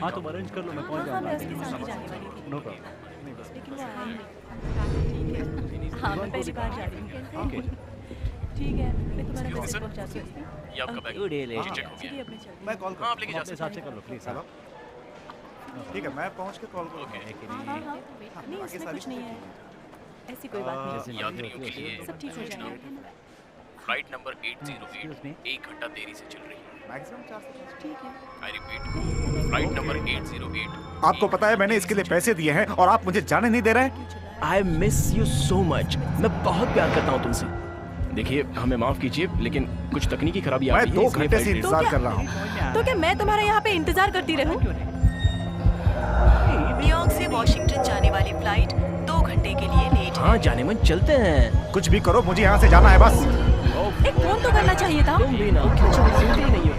हाँ तो अरेंज कर लो, मैं पहुंच हाँ, मैं जाऊंगा। उसके साथ ही जाने वाली थी। No problem. लेकिन वो आया नहीं। हाँ, मैं पहली बार जा रही हूँ। ओके। ठीक है, मैं तुम्हारा मैसेज पहुंचाती हूँ। ये आपका bag good day lady. Check हो चलिए, गया। अब मैं चलती मैं हूँ। कॉल हाँ कर आप लेके जा अपने सकते हिसाब से कर लो प्लीज। हेलो ठीक है, मैं पहुंच के कॉल करूंगा। हाँ, हाँ, हाँ। नहीं, बाकी उसमें सारी कुछ नहीं चीजें है। ठीक हैं। ऐसी कोई बात नहीं। हैं। यात्रियों के लिए सब ठीक हो जाएगा। Flight number Excuse me. 808 1 घंटा देरी से चल रही है। मैक्सिमम 450। ठीक है। I repeat, flight number 808। आपको पता है मैंने इसके लिए पैसे दिए हैं और आप मुझे जाने नहीं दे रहे हैं? I miss you so much. मैं बहुत प्यार करता हूँ तुमसे। देखिए हमें माफ कीजिए लेकिन कुछ तकनीकी खराबी आ मैं गई है, 2 इसलिए घंटे से flight इंतजार कर रहा हूँ। तो क्या मैं तुम्हारे यहाँ पे इंतजार करती रहूं? न्यूयॉर्क से वॉशिंगटन जाने वाली फ्लाइट 2 घंटे के लिए लेट है। हाँ जाने मन चलते हैं। कुछ भी करो, मुझे यहाँ से जाना है बस। एक फोन तो करना चाहिए था। तुम भी ना सुनते ही नहीं हो।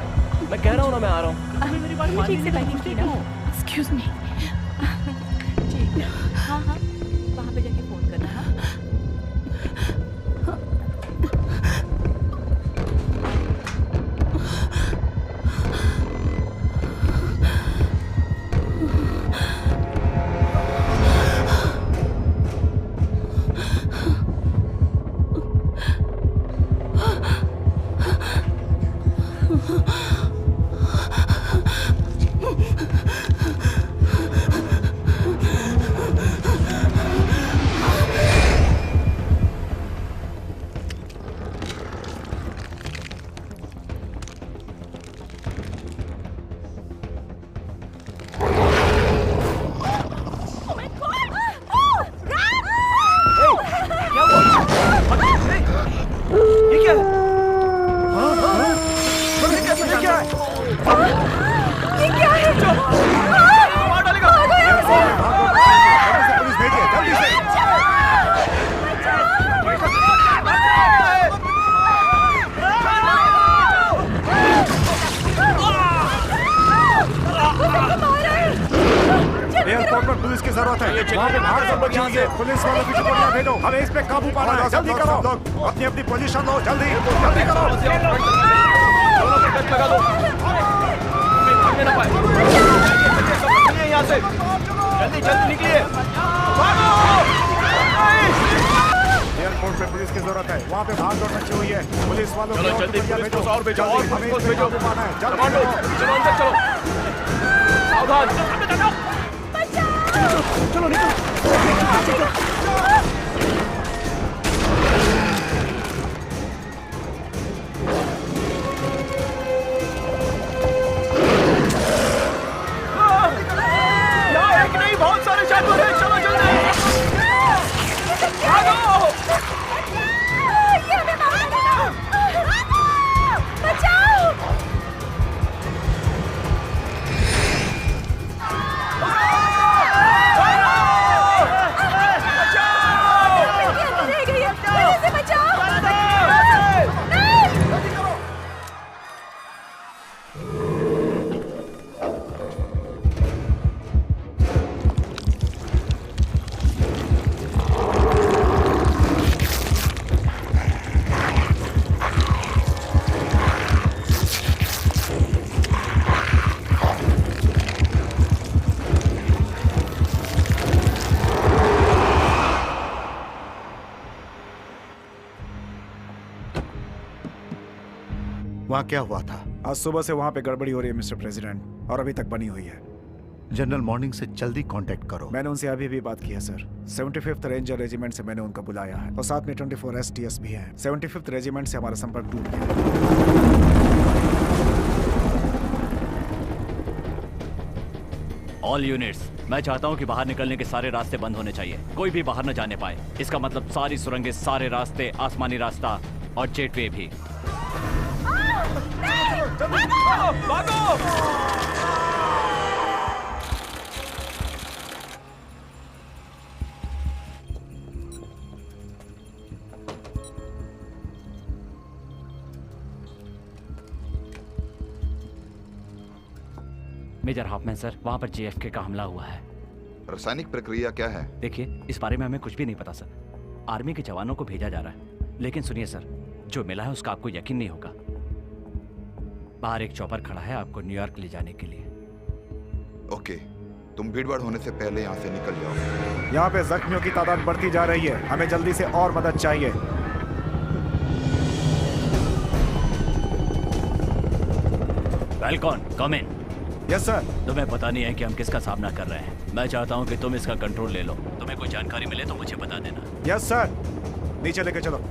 मैं कह रहा हूँ ना मैं आ रहा हूँ। तुमने ठीक से पैकिंग की ना? Excuse me. ठीक है। हाँ हाँ, वहाँ पे जाके फोन करना। हाँ। पुलिस भेजिए जल्दी से। एयरपोर्ट पर पुलिस की जरूरत है। वहाँ पे भाग सब लोग यहाँ से। पुलिस वालों की टुकड़ियाँ भेजो, हमें इस पे काबू पाना है। जल्दी करो, अपनी अपनी पोजीशन लो, जल्दी जल्दी करो। यहाँ से जल्दी जल्दी निकलिए। एयरपोर्ट पे पुलिस की जरूरत है। वहाँ पे भाग दौड़ मची हुई है। पुलिस वालों चलो की जल्दी टुकड़ियाँ पुलिस भेजो, फोर्स और भेजो, और जल्दी, पुलिस हमें फोर्स इस पे भेजो। काबू पाना है। जल्दी कमांडो करो। चलो अंदर चलो। सावधान। चलो निकलो। यहाँ एक नहीं बहुत सारे जानवर हैं। चलो जल्दी भागो। वहाँ क्या हुआ था? आज सुबह से वहाँ पे गड़बड़ी हो रही है मिस्टर प्रेसिडेंट, और अभी तक बनी हुई है। जनरल मॉर्निंग से जल्दी कांटेक्ट करो। मैंने उनसे अभी भी बात की है सर। 75th रेंजर रेजिमेंट से मैंने उनका बुलाया है और साथ में 24 STS भी हैं। 75th रेजिमेंट से हमारा संपर्क टूट गया। ऑल यूनिट्स, मैं चाहता हूं कि बाहर निकलने के सारे रास्ते बंद होने चाहिए। कोई भी बाहर न जाने पाए। इसका मतलब सारी सुरंगें, सारे रास्ते, आसमानी रास्ता और जेटवे भी। मेजर हॉफमैन सर, वहां पर JFK का हमला हुआ है। रासायनिक प्रक्रिया क्या है? देखिए, इस बारे में हमें कुछ भी नहीं पता सर। आर्मी के जवानों को भेजा जा रहा है, लेकिन सुनिए सर, जो मिला है उसका आपको यकीन नहीं होगा। बाहर एक चॉपर खड़ा है आपको न्यूयॉर्क ले जाने के लिए। ओके, तुम भीड़भाड़ होने से पहले यहाँ से निकल जाओ। यहाँ पे जख्मियों की तादाद बढ़ती जा रही है, हमें जल्दी से और मदद चाहिए। Welcome, come in. Yes sir. तुम्हें पता नहीं है कि हम किसका सामना कर रहे हैं। मैं चाहता हूँ कि तुम इसका कंट्रोल ले लो। तुम्हें कोई जानकारी मिले तो मुझे बता देना। Yes sir. नीचे लेके चलो।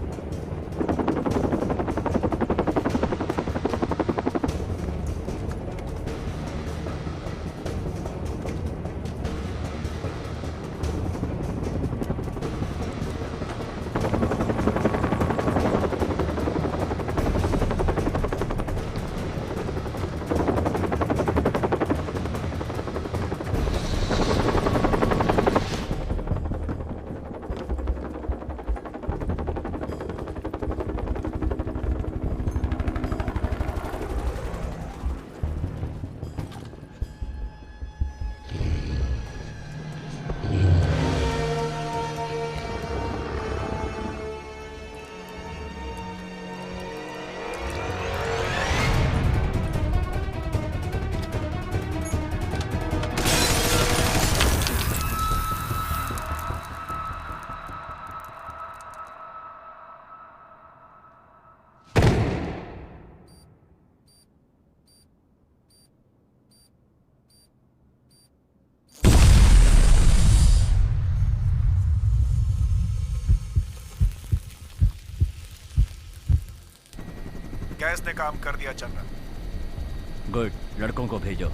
गैस ने काम कर दिया जनरल। गुड, लड़कों को भेजो।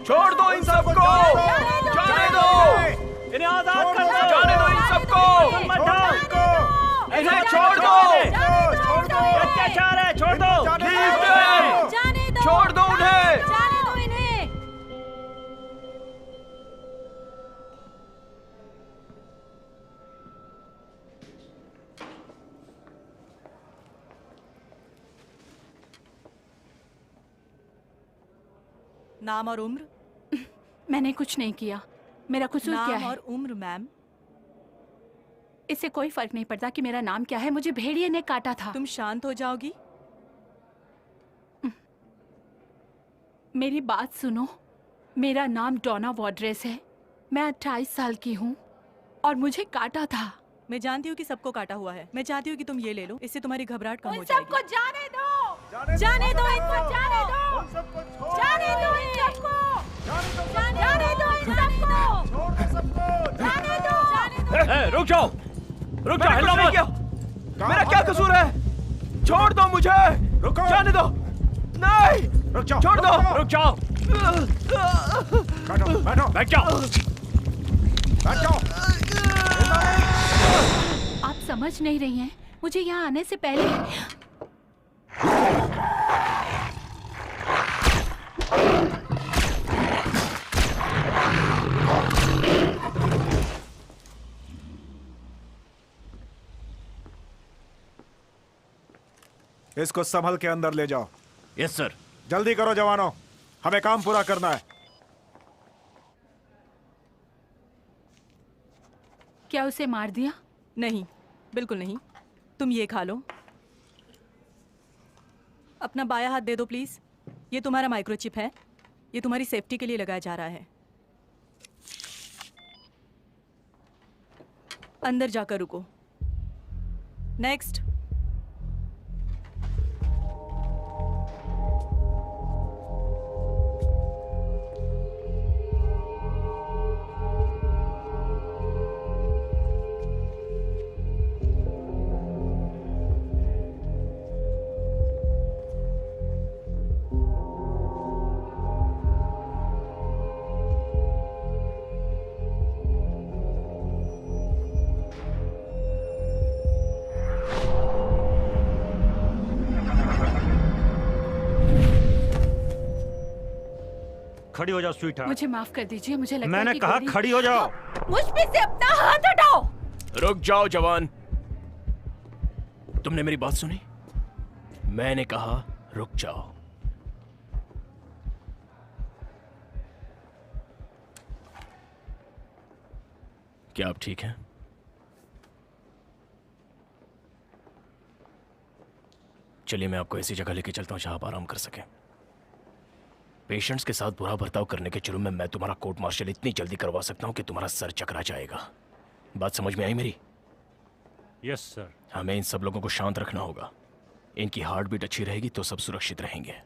छोड़ दो इन सबको, जाने दो, इन्हें आजाद कर दो, जाने दो इन सबको, इन्हें छोड़ दो, अत्याचार है, छोड़ दो, छोड़ दो उन्हें। नाम और उम्र? मैंने कुछ नहीं किया। मेरा कसूर क्या नाम है? और उम्र मैम। इससे कोई फर्क नहीं पड़ता कि मेरा नाम क्या है। मुझे भेड़िए ने काटा था। तुम शांत हो जाओगी? मेरी बात सुनो। मेरा नाम डोना वॉड्रेस है। मैं 28 साल की हूँ और मुझे काटा था। मैं जानती हूँ कि सबको काटा हुआ है। मैं चाहती हूँ कि तुम ये ले लो, इससे तुम्हारी घबराहट कम हो जाएगी। सबको जाने दो, जाने दो इनको, जाने दो, जाने दो इन सबको, जाने दो इन सबको, जाने दो। रुक जाओ, रुक जाओ, हिलना मत। मेरा क्या कसूर है? छोड़ दो मुझे, रुको, जाने दो। नहीं, रुक जाओ, छोड़ दो, रुक जाओ, बैठो, बैठो, बैठ जाओ। बैठ जाओ। आप समझ नहीं रही हैं। मुझे यहाँ आने से पहले इसको संभल के अंदर ले जाओ। Yes sir. जल्दी करो जवानों, हमें काम पूरा करना है। क्या उसे मार दिया? नहीं, बिल्कुल नहीं। तुम ये खा लो। अपना बायां हाथ दे दो प्लीज। ये तुम्हारा माइक्रोचिप है। ये तुम्हारी सेफ्टी के लिए लगाया जा रहा है। अंदर जाकर रुको। नेक्स्ट। खड़ी हो जाओ स्वीटहार्ट। मुझे माफ कर दीजिए, मुझे लगता है मैंने कि कहा गोली- खड़ी हो जाओ। मुझ पे से अपना हाथ हटाओ। रुक जाओ जवान, तुमने मेरी बात सुनी? मैंने कहा रुक जाओ। क्या आप ठीक हैं? चलिए मैं आपको ऐसी जगह लेके चलता हूं जहां आप आराम कर सकें। पेशेंट्स के साथ बुरा बर्ताव करने के जुर्म में मैं तुम्हारा कोर्ट मार्शल इतनी जल्दी करवा सकता हूं कि तुम्हारा सर चकरा जाएगा। बात समझ में आई मेरी? Yes sir. हमें इन सब लोगों को शांत रखना होगा। इनकी हार्ट बीट अच्छी रहेगी तो सब सुरक्षित रहेंगे।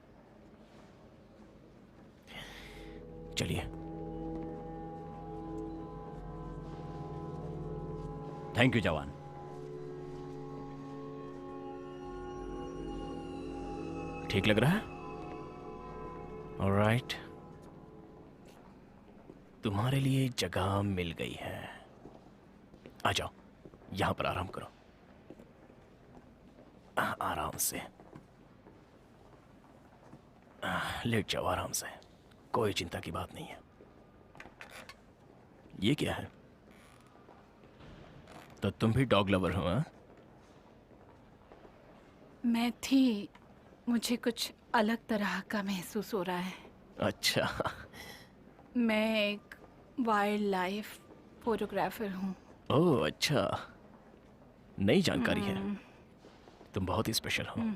चलिए। थैंक यू जवान। ठीक लग रहा है? ऑलराइट, तुम्हारे लिए जगह मिल गई है। आ जाओ, यहां पर आराम करो। आराम से लेट जाओ आराम से, कोई चिंता की बात नहीं है। ये क्या है? तो तुम भी डॉग लवर हो? हाँ? मैं थी, मुझे कुछ अलग तरह का महसूस हो रहा है। अच्छा। मैं एक वाइल्ड लाइफ फोटोग्राफर हूँ। ओह अच्छा, नई जानकारी है। तुम बहुत ही स्पेशल हो।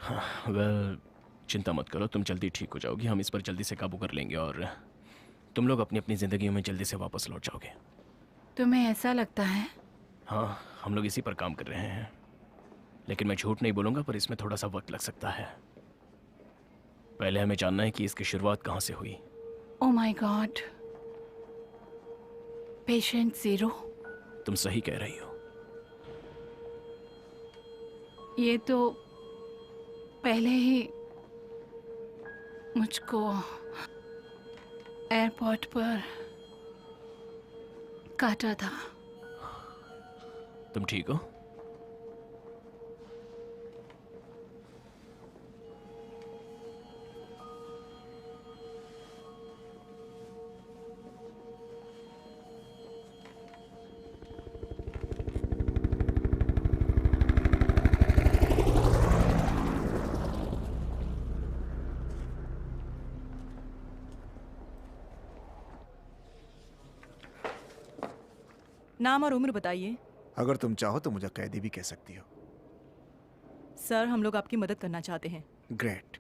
हाँ, वेल चिंता मत करो, तुम जल्दी ठीक हो जाओगी। हम इस पर जल्दी से काबू कर लेंगे और तुम लोग अपनी अपनी जिंदगियों में जल्दी से वापस लौट जाओगे। तुम्हें ऐसा लगता है? हाँ, हम लोग इसी पर काम कर रहे हैं, लेकिन मैं झूठ नहीं बोलूँगा, पर इसमें थोड़ा सा वक्त लग सकता है। पहले हमें जानना है कि इसकी शुरुआत कहाँ से हुई। Oh my God, patient 0। तुम सही कह रही हो। ये तो पहले ही मुझको एयरपोर्ट पर काटा था। तुम ठीक हो? नाम और उम्र बताइए। अगर तुम चाहो तो मुझे कैदी भी कह सकती हो। सर, हम लोग आपकी मदद करना चाहते हैं। ग्रेट,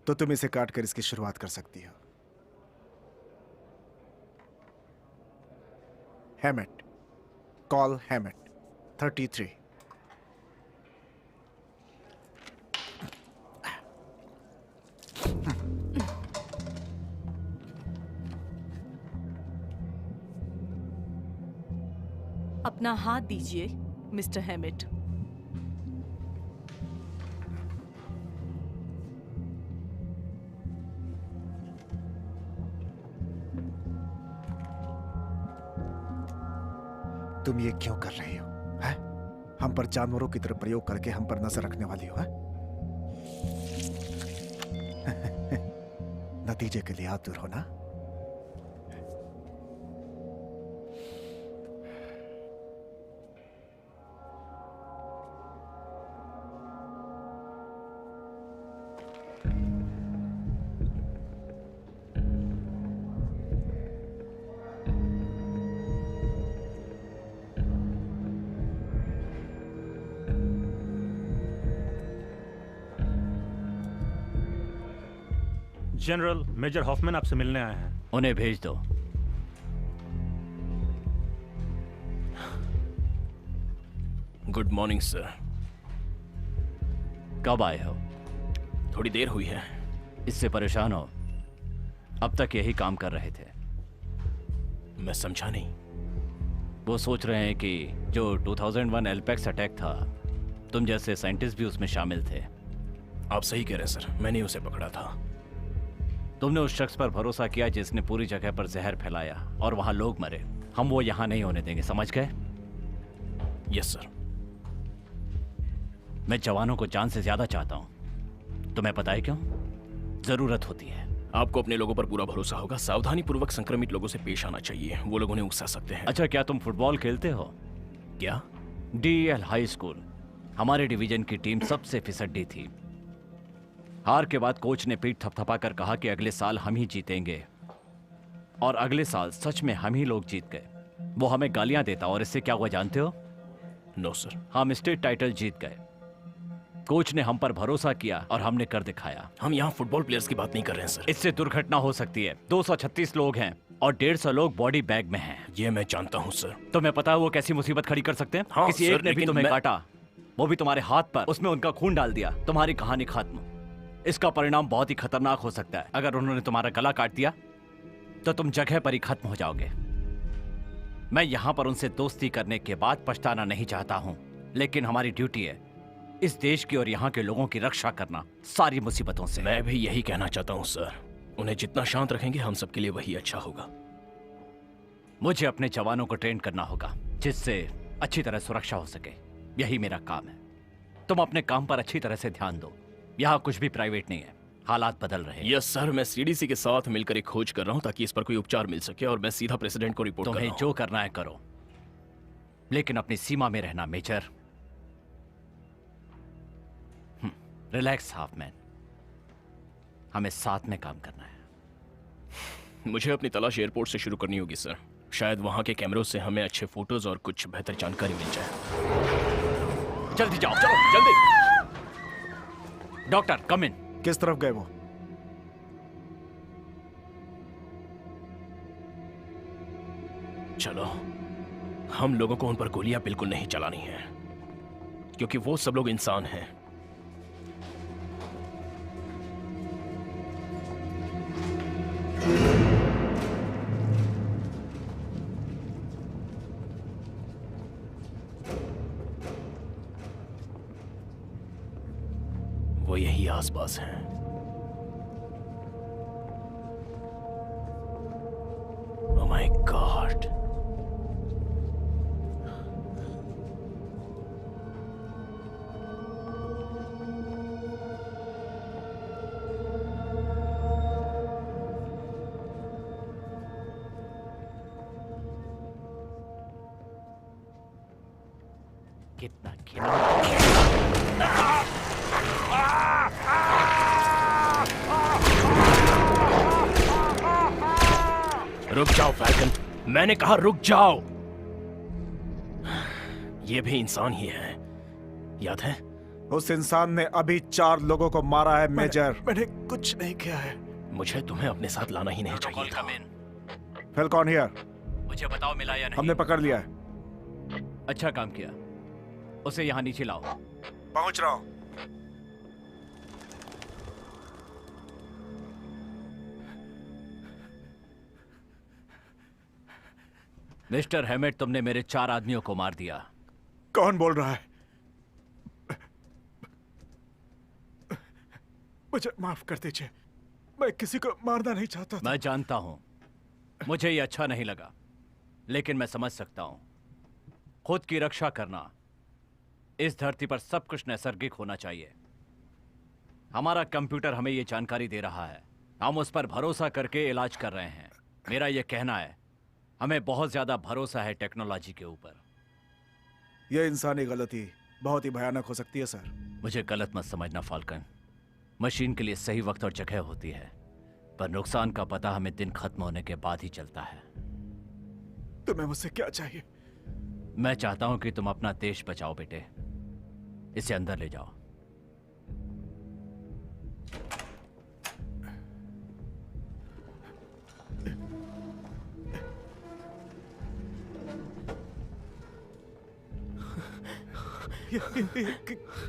तो तुम इसे काट कर इसकी शुरुआत कर सकती हो। हैमेट, कॉल हैमेट 33। अपना हाथ दीजिए मिस्टर हैमिट। तुम ये क्यों कर रही हो? हैं? हम पर जानवरों की तरह प्रयोग करके हम पर नजर रखने वाली हो? हैं? नतीजे के लिए आतुर हो ना? जनरल मेजर हॉफमैन आपसे मिलने आए हैं। उन्हें भेज दो। Good morning sir. कब आए हो? थोड़ी देर हुई है। इससे परेशान हो? अब तक यही काम कर रहे थे। मैं समझा नहीं। वो सोच रहे हैं कि जो 2001 एल्पेक्स अटैक था, तुम जैसे साइंटिस्ट भी उसमें शामिल थे। आप सही कह रहे हैं सर, मैंने उसे पकड़ा था। तुमने उस शख्स पर भरोसा किया जिसने पूरी जगह पर जहर फैलाया और वहां लोग मरे। हम वो यहां नहीं होने देंगे, समझ गए? Yes sir. मैं जवानों को जान से ज्यादा चाहता हूं। तुम्हें पता है क्यों? जरूरत होती है। आपको अपने लोगों पर पूरा भरोसा होगा। सावधानी पूर्वक संक्रमित लोगों से पेश आना चाहिए, वो लोग उन्हें उकसा सकते हैं। अच्छा, क्या तुम फुटबॉल खेलते हो? क्या? DEL हाई स्कूल, हमारे डिवीजन की टीम सबसे फिसड्डी थी। हार के बाद कोच ने पीठ थपथपा कर कहा कि अगले साल हम ही जीतेंगे, और अगले साल सच में हम ही लोग जीत गए। वो हमें गालियां देता और इससे क्या हुआ जानते हो? No sir. हम स्टेट टाइटल जीत गए। कोच ने हम पर भरोसा किया और हमने कर दिखाया। हम यहाँ फुटबॉल प्लेयर्स की बात नहीं कर रहे हैं सर। इससे दुर्घटना हो सकती है। 236 लोग हैं और 150 लोग बॉडी बैग में हैं। ये मैं जानता हूँ सर। तुम्हें पता है वो कैसी मुसीबत खड़ी कर सकते हैं? हाँ, किसी सर, एक ने भी लेकिन तुम्हें मैं- काटा, वो भी तुम्हारे हाथ पर, उसमें उनका खून डाल दिया, तुम्हारी कहानी खत्म। इसका परिणाम बहुत ही खतरनाक हो सकता है। अगर उन्होंने तुम्हारा गला काट दिया तो तुम जगह पर ही खत्म हो जाओगे। मैं यहाँ पर उनसे दोस्ती करने के बाद पछताना नहीं चाहता हूँ, लेकिन हमारी ड्यूटी है इस देश की और यहाँ के लोगों की रक्षा करना सारी मुसीबतों से। मैं भी यही कहना चाहता हूँ सर। उन्हें जितना शांत रखेंगे हम सबके लिए वही अच्छा होगा। मुझे अपने जवानों को ट्रेन करना होगा जिससे अच्छी तरह सुरक्षा हो सके। यही मेरा काम है। तुम अपने काम पर अच्छी तरह से ध्यान दो। यहाँ कुछ भी प्राइवेट नहीं है। हालात बदल रहे हैं। यस सर, मैं CDC के साथ मिलकर एक खोज कर रहा हूँ ताकि इस पर कोई उपचार मिल सके, और मैं सीधा प्रेसिडेंट को रिपोर्ट कर रहा तुम्हें हूँ। जो करना है करो, लेकिन अपनी सीमा में रहना मेजर। रिलैक्स हाफमैन, हमें साथ में काम करना है। मुझे अपनी तलाश एयरपोर्ट से शुरू करनी होगी सर। शायद वहाँ के कैमरों से हमें अच्छे फोटोज और कुछ बेहतर जानकारी मिल जाए। जल्दी जाओ, चलो जल्दी। डॉक्टर कम इन। किस तरफ गए वो? चलो, हम लोगों को उन पर गोलियां बिल्कुल नहीं चलानी है, क्योंकि वो सब लोग इंसान हैं। वो यही आसपास हैं। Oh my God! कितना घिनौना। रुक जाओ फैल्कन, मैंने कहा रुक जाओ। ये भी इंसान ही है, याद है? उस इंसान ने अभी 4 लोगों को मारा है मेजर। मैंने कुछ नहीं किया है। मुझे तुम्हें अपने साथ लाना ही नहीं चाहिए था। फेल्कॉन हियर। मुझे बताओ मिला या नहीं? हमने पकड़ लिया है। अच्छा काम किया। उसे यहाँ नीचे लाओ। पहुंच रहा हूं। मिस्टर हेमेट, तुमने मेरे 4 आदमियों को मार दिया। कौन बोल रहा है? मुझे माफ कर दीजिए, मैं किसी को मारना नहीं चाहता था। मैं जानता हूं, मुझे ये अच्छा नहीं लगा, लेकिन मैं समझ सकता हूं। खुद की रक्षा करना, इस धरती पर सब कुछ नैसर्गिक होना चाहिए। हमारा कंप्यूटर हमें ये जानकारी दे रहा है, हम उस पर भरोसा करके इलाज कर रहे हैं। मेरा ये कहना है, हमें बहुत ज्यादा भरोसा है टेक्नोलॉजी के ऊपर। यह इंसानी गलती बहुत ही भयानक हो सकती है सर। मुझे गलत मत समझना फाल्कन। मशीन के लिए सही वक्त और जगह होती है, पर नुकसान का पता हमें दिन खत्म होने के बाद ही चलता है। तुम्हें मुझसे क्या चाहिए? मैं चाहता हूं कि तुम अपना देश बचाओ बेटे। इसे अंदर ले जाओ।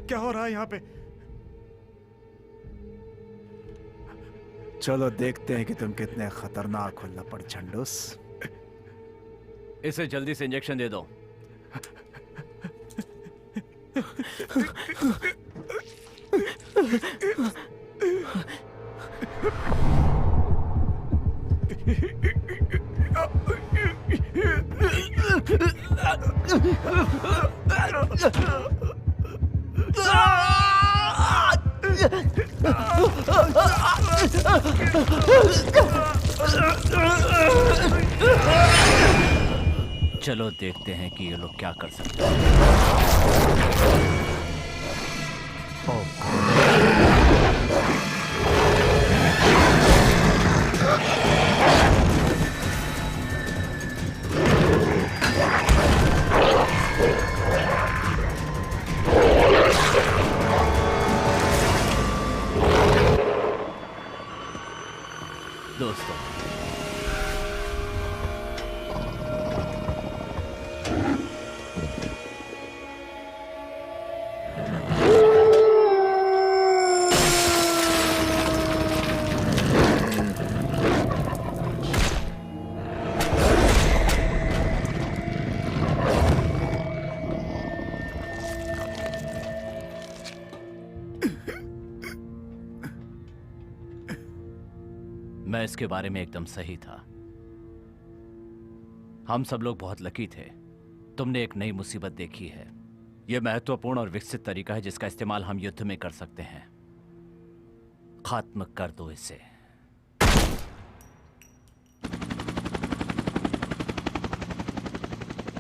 क्या हो रहा है यहाँ पे? चलो देखते हैं कि तुम कितने खतरनाक हो लपड़ झंडूस। इसे जल्दी से इंजेक्शन दे दो। चलो देखते हैं कि ये लोग क्या कर सकते हैं। दोस्तों, मैं इसके बारे में एकदम सही था। हम सब लोग बहुत लकी थे। तुमने एक नई मुसीबत देखी है। यह महत्वपूर्ण और विकसित तरीका है जिसका इस्तेमाल हम युद्ध में कर सकते हैं। खत्म कर दो इसे।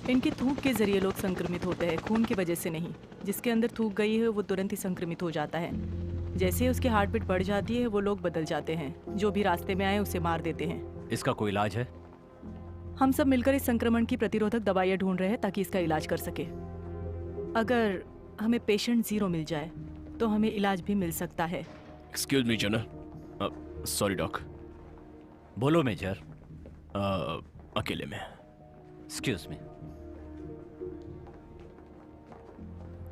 इनकी थूक के जरिए लोग संक्रमित होते हैं, खून की वजह से नहीं। जिसके अंदर थूक गई है वो तुरंत ही संक्रमित हो जाता है। जैसे ही उसकी हार्ट बीट बढ़ जाती है वो लोग बदल जाते हैं। जो भी रास्ते में आए उसे मार देते हैं। इसका कोई इलाज है? हम सब मिलकर इस संक्रमण की प्रतिरोधक दवाइयाँ ढूंढ रहे हैं ताकि इसका इलाज कर सके। अगर हमें पेशेंट 0 मिल जाए तो हमें इलाज भी मिल सकता है। Excuse me general, sorry doc. बोलो मेजर। अकेले में। Excuse me.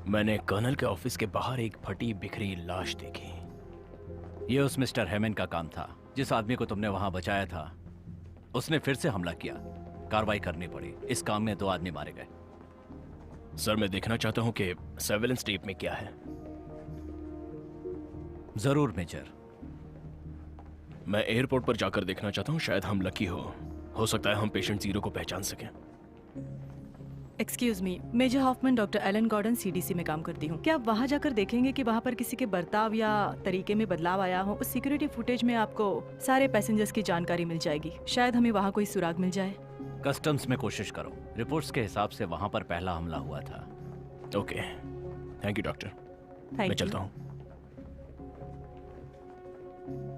मैंने कर्नल के ऑफिस के बाहर एक फटी बिखरी लाश देखी। यह उस मिस्टर हेमन का काम था। जिस आदमी को तुमने वहां बचाया था उसने फिर से हमला किया। कार्रवाई करनी पड़ी। इस काम में 2 आदमी मारे गए। सर, मैं देखना चाहता हूं कि सर्वेलेंस टेप में क्या है। जरूर मेजर। मैं एयरपोर्ट पर जाकर देखना चाहता हूं। शायद हम लकी हो सकता है हम पेशेंट 0 को पहचान सकें। Excuse me, major Hoffman doctor Allen Gordon CDC में काम करती हूँ। क्या आप वहाँ जाकर देखेंगे कि वहाँ पर किसी के बर्ताव या तरीके में बदलाव आया हो? उस सिक्योरिटी फुटेज में आपको सारे पैसेंजर्स की जानकारी मिल जाएगी। शायद हमें वहाँ कोई सुराग मिल जाए। कस्टम्स में कोशिश करो। रिपोर्ट्स के हिसाब से वहां पर पहला हमला हुआ था। Okay, thank you doctor. मैं चलता हूँ।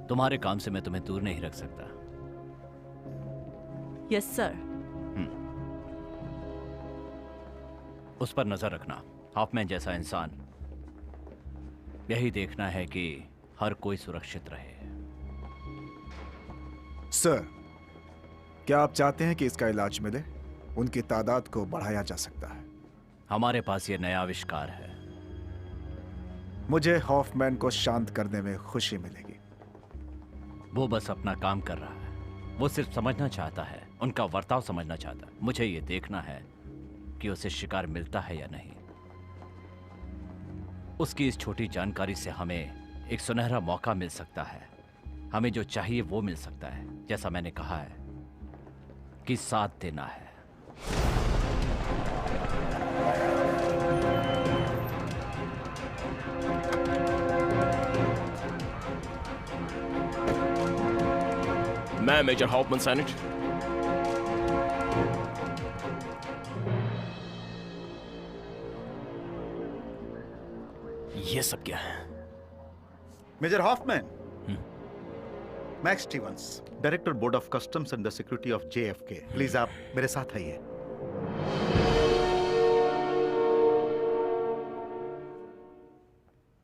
तुम्हारे काम से मैं तुम्हें दूर नहीं रख सकता। Yes sir. उस पर नजर रखना। हॉफमैन जैसा इंसान, यही देखना है कि हर कोई सुरक्षित रहे। सर, क्या आप चाहते हैं कि इसका इलाज मिले? उनकी तादाद को बढ़ाया जा सकता है। हमारे पास ये नया आविष्कार है। मुझे हॉफमैन को शांत करने में खुशी मिलेगी। वो बस अपना काम कर रहा है। वो सिर्फ समझना चाहता है, उनका बर्ताव समझना चाहता है। मुझे ये देखना है कि उसे शिकार मिलता है या नहीं। उसकी इस छोटी जानकारी से हमें एक सुनहरा मौका मिल सकता है। हमें जो चाहिए वो मिल सकता है। जैसा मैंने कहा है कि साथ देना है। मैं मेजर हॉफमैन सैनिट। ये सब क्या है? Major Hoffman, Max Stevens, director board of customs and the security of JFK। Please आप मेरे साथ आइए।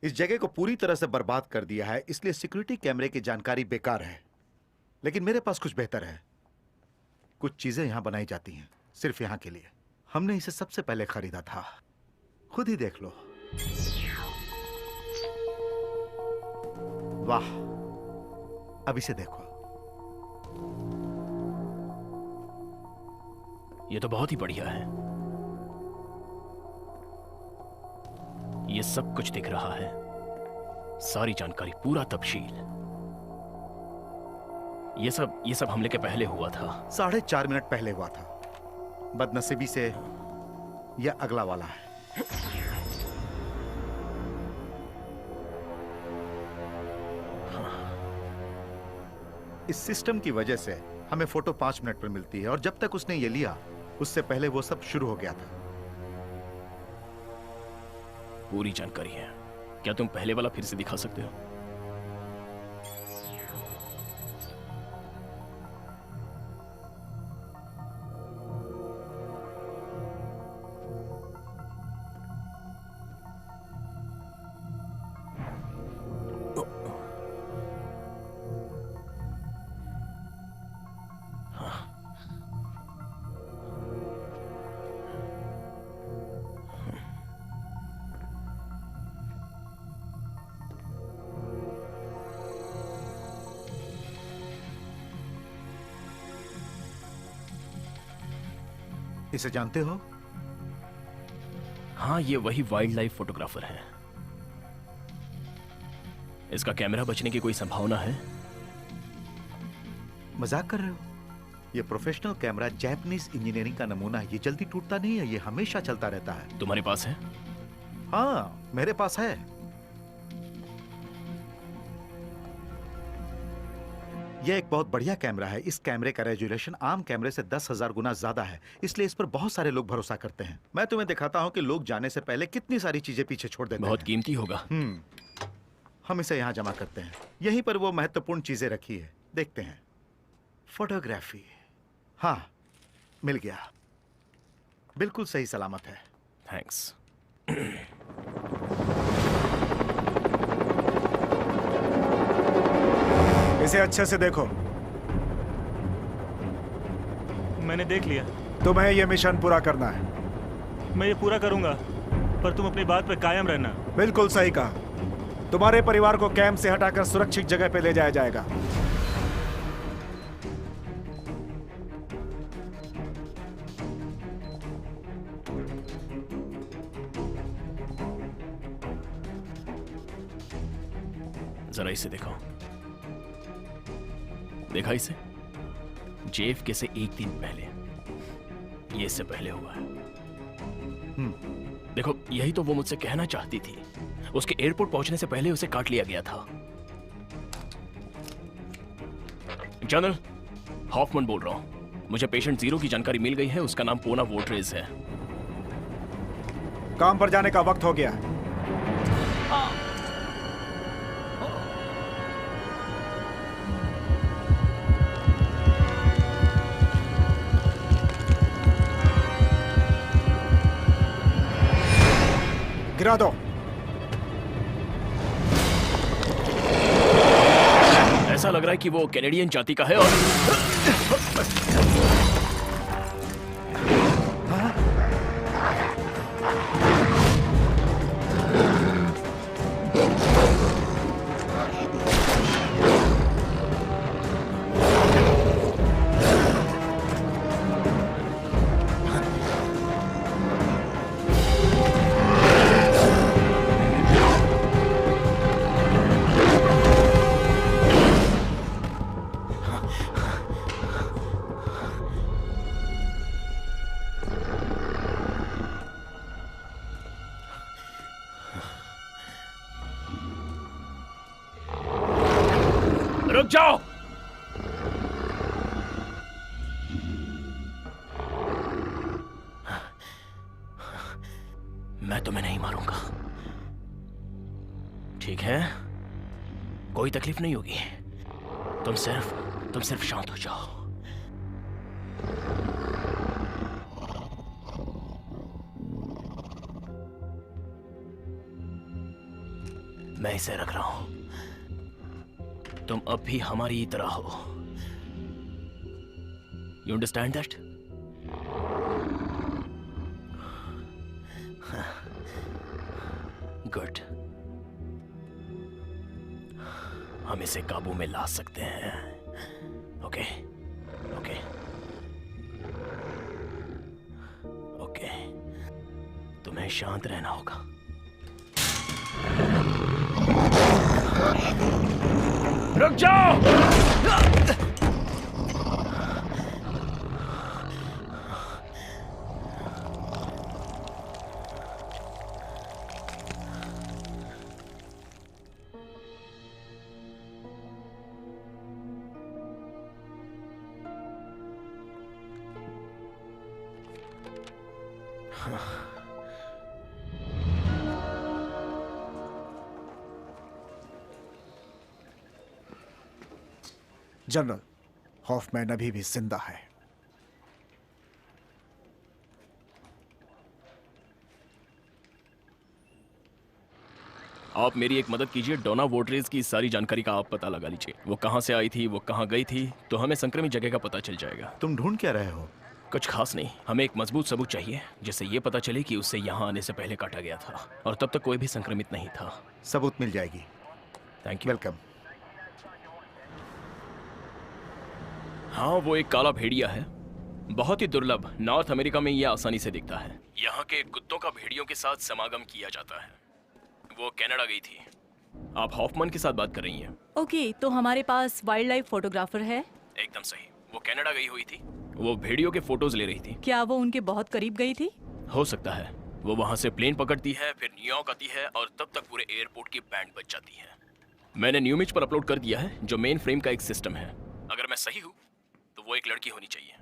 इस जगह को पूरी तरह से बर्बाद कर दिया है, इसलिए सिक्योरिटी कैमरे की जानकारी बेकार है। लेकिन मेरे पास कुछ बेहतर है। कुछ चीजें यहां बनाई जाती हैं सिर्फ यहां के लिए। हमने इसे सबसे पहले खरीदा था। खुद ही देख लो। वाह, अब इसे देखो। ये तो बहुत ही बढ़िया है। ये सब कुछ दिख रहा है, सारी जानकारी, पूरा तफसील। ये सब हमले के पहले हुआ था। 4.5 मिनट पहले हुआ था। बदनसीबी से यह अगला वाला है। इस सिस्टम की वजह से हमें फोटो 5 मिनट पर मिलती है, और जब तक उसने ये लिया उससे पहले वो सब शुरू हो गया था। पूरी जानकारी है। क्या तुम पहले वाला फिर से दिखा सकते हो? इसे जानते हो? हाँ, ये वही वाइल्ड लाइफ फोटोग्राफर है। इसका कैमरा बचने की कोई संभावना है? मजाक कर रहे हो? ये प्रोफेशनल कैमरा जापानीज इंजीनियरिंग का नमूना है। ये जल्दी टूटता नहीं है, ये हमेशा चलता रहता है। तुम्हारे पास है? हाँ, मेरे पास है। यह एक बहुत बढ़िया कैमरा है। इस कैमरे का रेजोल्यूशन आम कैमरे से 10,000 गुना ज्यादा है, इसलिए इस पर बहुत सारे लोग भरोसा करते हैं। मैं तुम्हें दिखाता हूं कि लोग जाने से पहले कितनी सारी चीजें पीछे छोड़ देते हैं। बहुत कीमती होगा। हम इसे यहां जमा करते हैं। यहीं पर वो महत्वपूर्ण चीजें रखी है, देखते हैं। फोटोग्राफी। हाँ, मिल गया। बिल्कुल सही सलामत है। थैंक्स। इसे अच्छे से देखो। मैंने देख लिया। तुम्हें यह मिशन पूरा करना है। मैं ये पूरा करूंगा, पर तुम अपनी बात पे कायम रहना। बिल्कुल सही कहा। तुम्हारे परिवार को कैंप से हटाकर सुरक्षित जगह पे ले जाया जाएगा। जरा इसे देखो। देखा इसे? JFK से एक दिन पहले। ये इससे पहले हुआ है। देखो, यही तो वो मुझसे कहना चाहती थी। उसके एयरपोर्ट पहुंचने से पहले उसे काट लिया गया था। जनरल, हॉफमैन बोल रहा हूं। मुझे पेशेंट 0 की जानकारी मिल गई है। उसका नाम पोना वोड्रेज है। काम पर जाने का वक्त हो गया। गिरा दो। ऐसा लग रहा है कि वो कैनेडियन जाति का है और रुक जाओ। मैं तुम्हें नहीं मारूंगा, ठीक है? कोई तकलीफ नहीं होगी। तुम सिर्फ शांत हो जाओ। मैं इसे रख रहा हूं। तुम अब भी हमारी ही तरह हो। You understand that? गुड। हम इसे काबू में ला सकते हैं। Okay okay okay. तुम्हें शांत रहना होगा। रुक जाओ। जनरल, हॉफमैन अभी भी जिंदा है। आप मेरी एक मदद कीजिए। डोना वोड्रेज की सारी जानकारी का आप पता लगा लीजिए। वो कहाँ से आई थी, वो कहाँ गई थी, तो हमें संक्रमित जगह का पता चल जाएगा। तुम ढूंढ क्या रहे हो? कुछ खास नहीं, हमें एक मजबूत सबूत चाहिए जिससे ये पता चले कि उससे यहाँ आने से पहले काटा गया था और तब तक कोई भी संक्रमित नहीं था। सबूत मिल जाएगी। Thank you. वेलकम। हाँ, वो एक काला भेड़िया है, बहुत ही दुर्लभ। नॉर्थ अमेरिका में ये आसानी से दिखता है। यहाँ के कुत्तों का भेड़ियों के साथ समागम किया जाता है। वो कनाडा गई थी। आप हॉफमैन के साथ बात कर रही हैं? ओके, तो हमारे पास वाइल्ड लाइफ फोटोग्राफर है। एकदम सही, वो कनाडा गई हुई थी। वो भेड़ियों के फोटोज ले रही थी। क्या वो उनके बहुत करीब गई थी? हो सकता है। वो वहाँ से प्लेन पकड़ती है, फिर न्यूयॉर्क आती है और तब तक पूरे एयरपोर्ट की बैंड बज जाती है। मैंने न्यूमिज पर अपलोड कर दिया है, जो मेन फ्रेम का एक सिस्टम है। अगर मैं सही हूँ तो वो एक लड़की होनी चाहिए।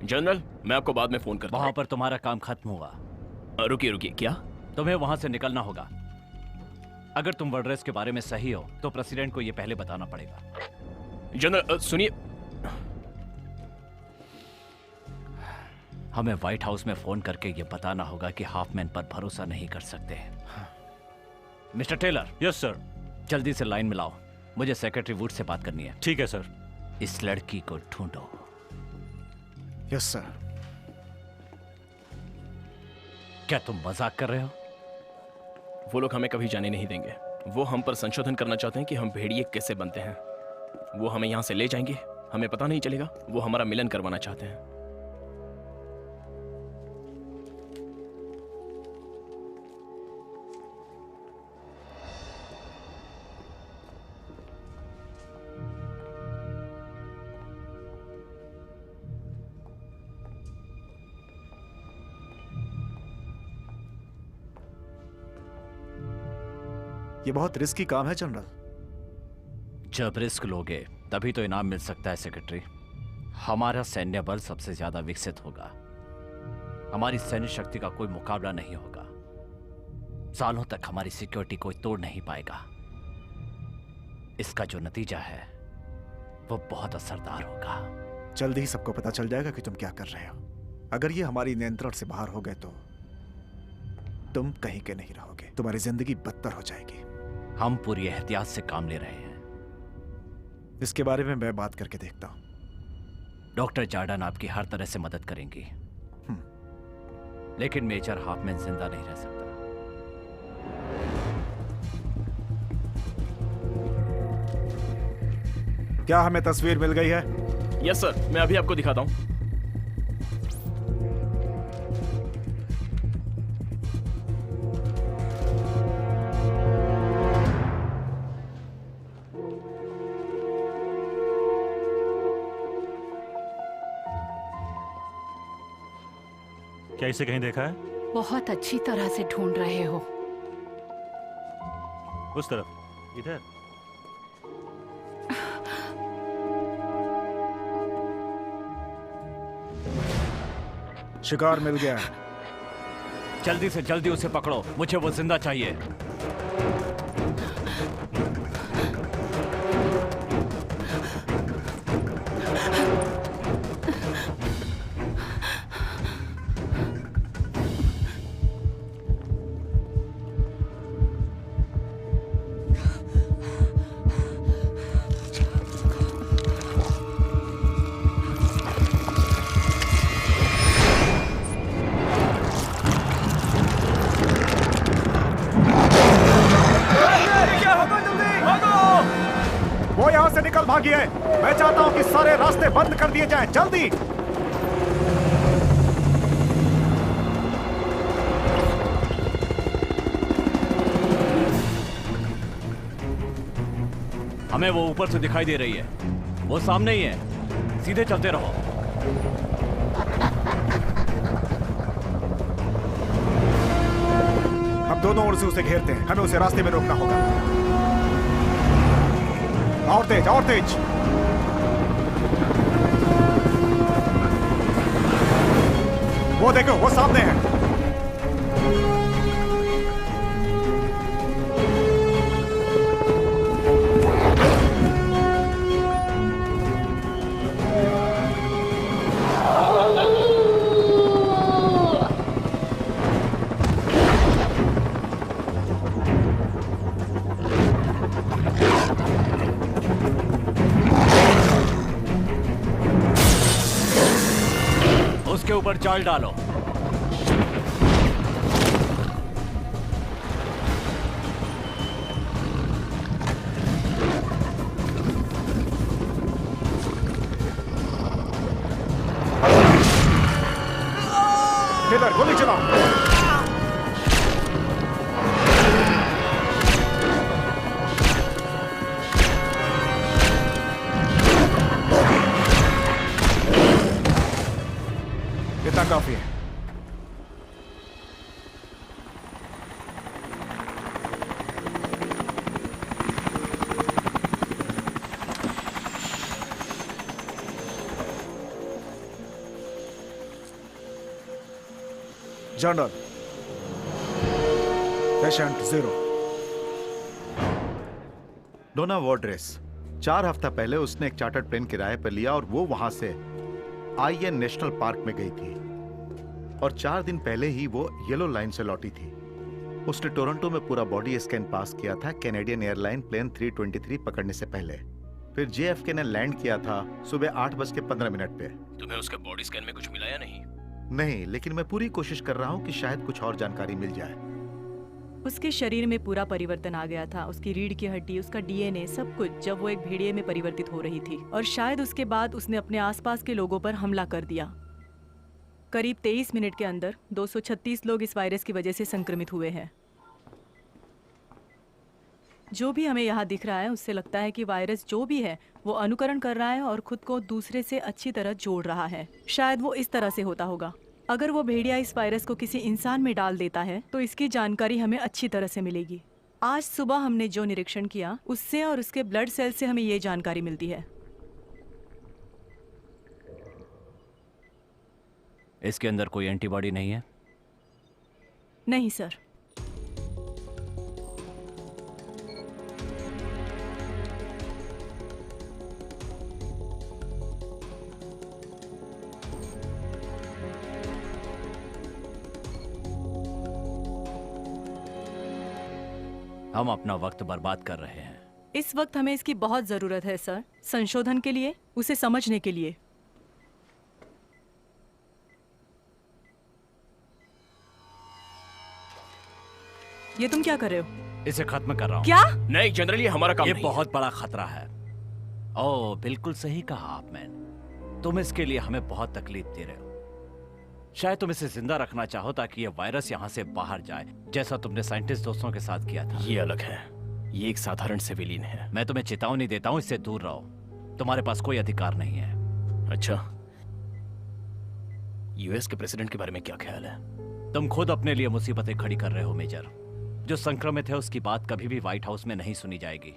जनरल, मैं आपको बाद में फोन करता हूँ। वहां पर तुम्हारा काम खत्म हुआ। रुकिए रुकिए, क्या? तुम्हें वहां से निकलना होगा। अगर तुम वोड्रेज के बारे में सही हो तो प्रेसिडेंट को यह पहले बताना पड़ेगा। जनरल सुनिए, हमें व्हाइट हाउस में फोन करके यह बताना होगा कि हॉफमैन पर भरोसा नहीं कर सकते। Mister Taylor. Yes sir. जल्दी से लाइन में लाओ, मुझे सेक्रेटरी वुड से बात करनी है। ठीक है सर। इस लड़की को ढूंढो। Yes sir. क्या तुम मजाक कर रहे हो? वो लोग हमें कभी जाने नहीं देंगे। वो हम पर संशोधन करना चाहते हैं कि हम भेड़िए कैसे बनते हैं। वो हमें यहाँ से ले जाएंगे, हमें पता नहीं चलेगा। वो हमारा मिलन करवाना चाहते हैं। ये बहुत रिस्की काम है जनरल। जब रिस्क लोगे तभी तो इनाम मिल सकता है सेक्रेटरी। हमारा सैन्य बल सबसे ज्यादा विकसित होगा। हमारी सैन्य शक्ति का कोई मुकाबला नहीं होगा। सालों तक हमारी सिक्योरिटी कोई तोड़ नहीं पाएगा। इसका जो नतीजा है वो बहुत असरदार होगा। जल्दी ही सबको पता चल जाएगा कि तुम क्या कर रहे हो। अगर ये हमारी नियंत्रण से बाहर हो गए तो तुम कहीं के नहीं रहोगे। तुम्हारी जिंदगी बदतर हो जाएगी। हम पूरी एहतियात से काम ले रहे हैं। इसके बारे में मैं बात करके देखता हूं। डॉक्टर जार्डन आपकी हर तरह से मदद करेंगी, लेकिन मेजर हॉफमैन जिंदा नहीं रह सकता। क्या हमें तस्वीर मिल गई है? यस सर, मैं अभी आपको दिखाता हूं। क्या इसे कहीं देखा है? बहुत अच्छी तरह से ढूंढ रहे हो। उस तरफ, इधर। शिकार मिल गया है। जल्दी से जल्दी उसे पकड़ो, मुझे वो जिंदा चाहिए। वो यहां से निकल भागी है। मैं चाहता हूं कि सारे रास्ते बंद कर दिए जाएं, जल्दी। हमें वो ऊपर से दिखाई दे रही है। वो सामने ही है, सीधे चलते रहो। हम दोनों ओर से उसे घेरते हैं। हमें उसे रास्ते में रोकना होगा। और तेज, और तेज। वो देखो, वो सामने है। ऊपर जाल डालो। इधर गोली चलाओ। इतना काफी है। General, patient 0। डोना वॉड्रेस 4 हफ्ता पहले उसने एक चार्टर्ड प्लेन किराए पर लिया और वो वहां से आईएन नेशनल पार्क में गई थी और 4 दिन पहले ही वो येलो लाइन से लौटी थी। उसने टोरंटो में पूरा बॉडी स्कैन पास किया था कैनेडियन एयरलाइन प्लेन 323 पकड़ने से पहले। फिर जेएफके ने लैंड किया था सुबह 8:15 पे। तुम्हें उसके बॉडी स्कैन में कुछ मिला या नहीं? नहीं, लेकिन मैं पूरी कोशिश कर रहा हूं कि शायद कुछ और जानकारी मिल जाए। उसके शरीर में पूरा परिवर्तन आ गया था, उसकी रीढ़ की हड्डी, उसका डीएनए, सब कुछ, जब वो एक भेड़िए में परिवर्तित हो रही थी। और शायद उसके बाद उसने अपने आसपास के लोगों पर हमला कर दिया। करीब 23 मिनट के अंदर 236 लोग इस वायरस की वजह से संक्रमित हुए हैं। जो भी हमें यहाँ दिख रहा है उससे लगता है कि वायरस जो भी है वो अनुकरण कर रहा है और खुद को दूसरे से अच्छी तरह जोड़ रहा है। शायद वो इस तरह से होता होगा। अगर वो भेड़िया इस वायरस को किसी इंसान में डाल देता है तो इसकी जानकारी हमें अच्छी तरह से मिलेगी। आज सुबह हमने जो निरीक्षण किया उससे और उसके ब्लड सेल से हमें ये जानकारी मिलती है। इसके अंदर कोई एंटीबॉडी नहीं है? नहीं सर। हम अपना वक्त बर्बाद कर रहे हैं। इस वक्त हमें इसकी बहुत जरूरत है सर, संशोधन के लिए, उसे समझने के लिए। ये तुम क्या कर रहे हो? इसे खत्म कर रहा हूँ। क्या? नहीं जनरल, ये हमारा काम ये नहीं बहुत बड़ा खतरा है। ओह, बिल्कुल सही कहा आपने। तुम इसके लिए हमें बहुत तकलीफ दे रहे हो। शायद तुम इसे जिंदा रखना चाहो ताकि ये वायरस यहाँ से बाहर जाए, जैसा तुमने साइंटिस्ट दोस्तों के साथ किया था। ये अलग है, ये एक साधारण सिविलियन है। मैं तुम्हें चेतावनी देता हूँ, इससे दूर रहो। तुम्हारे पास कोई अधिकार नहीं है। अच्छा, यूएस के प्रेसिडेंट के बारे में क्या ख्याल है? तुम खुद अपने लिए मुसीबतें खड़ी कर रहे हो मेजर। जो संक्रमित है उसकी बात कभी भी व्हाइट हाउस में नहीं सुनी जाएगी।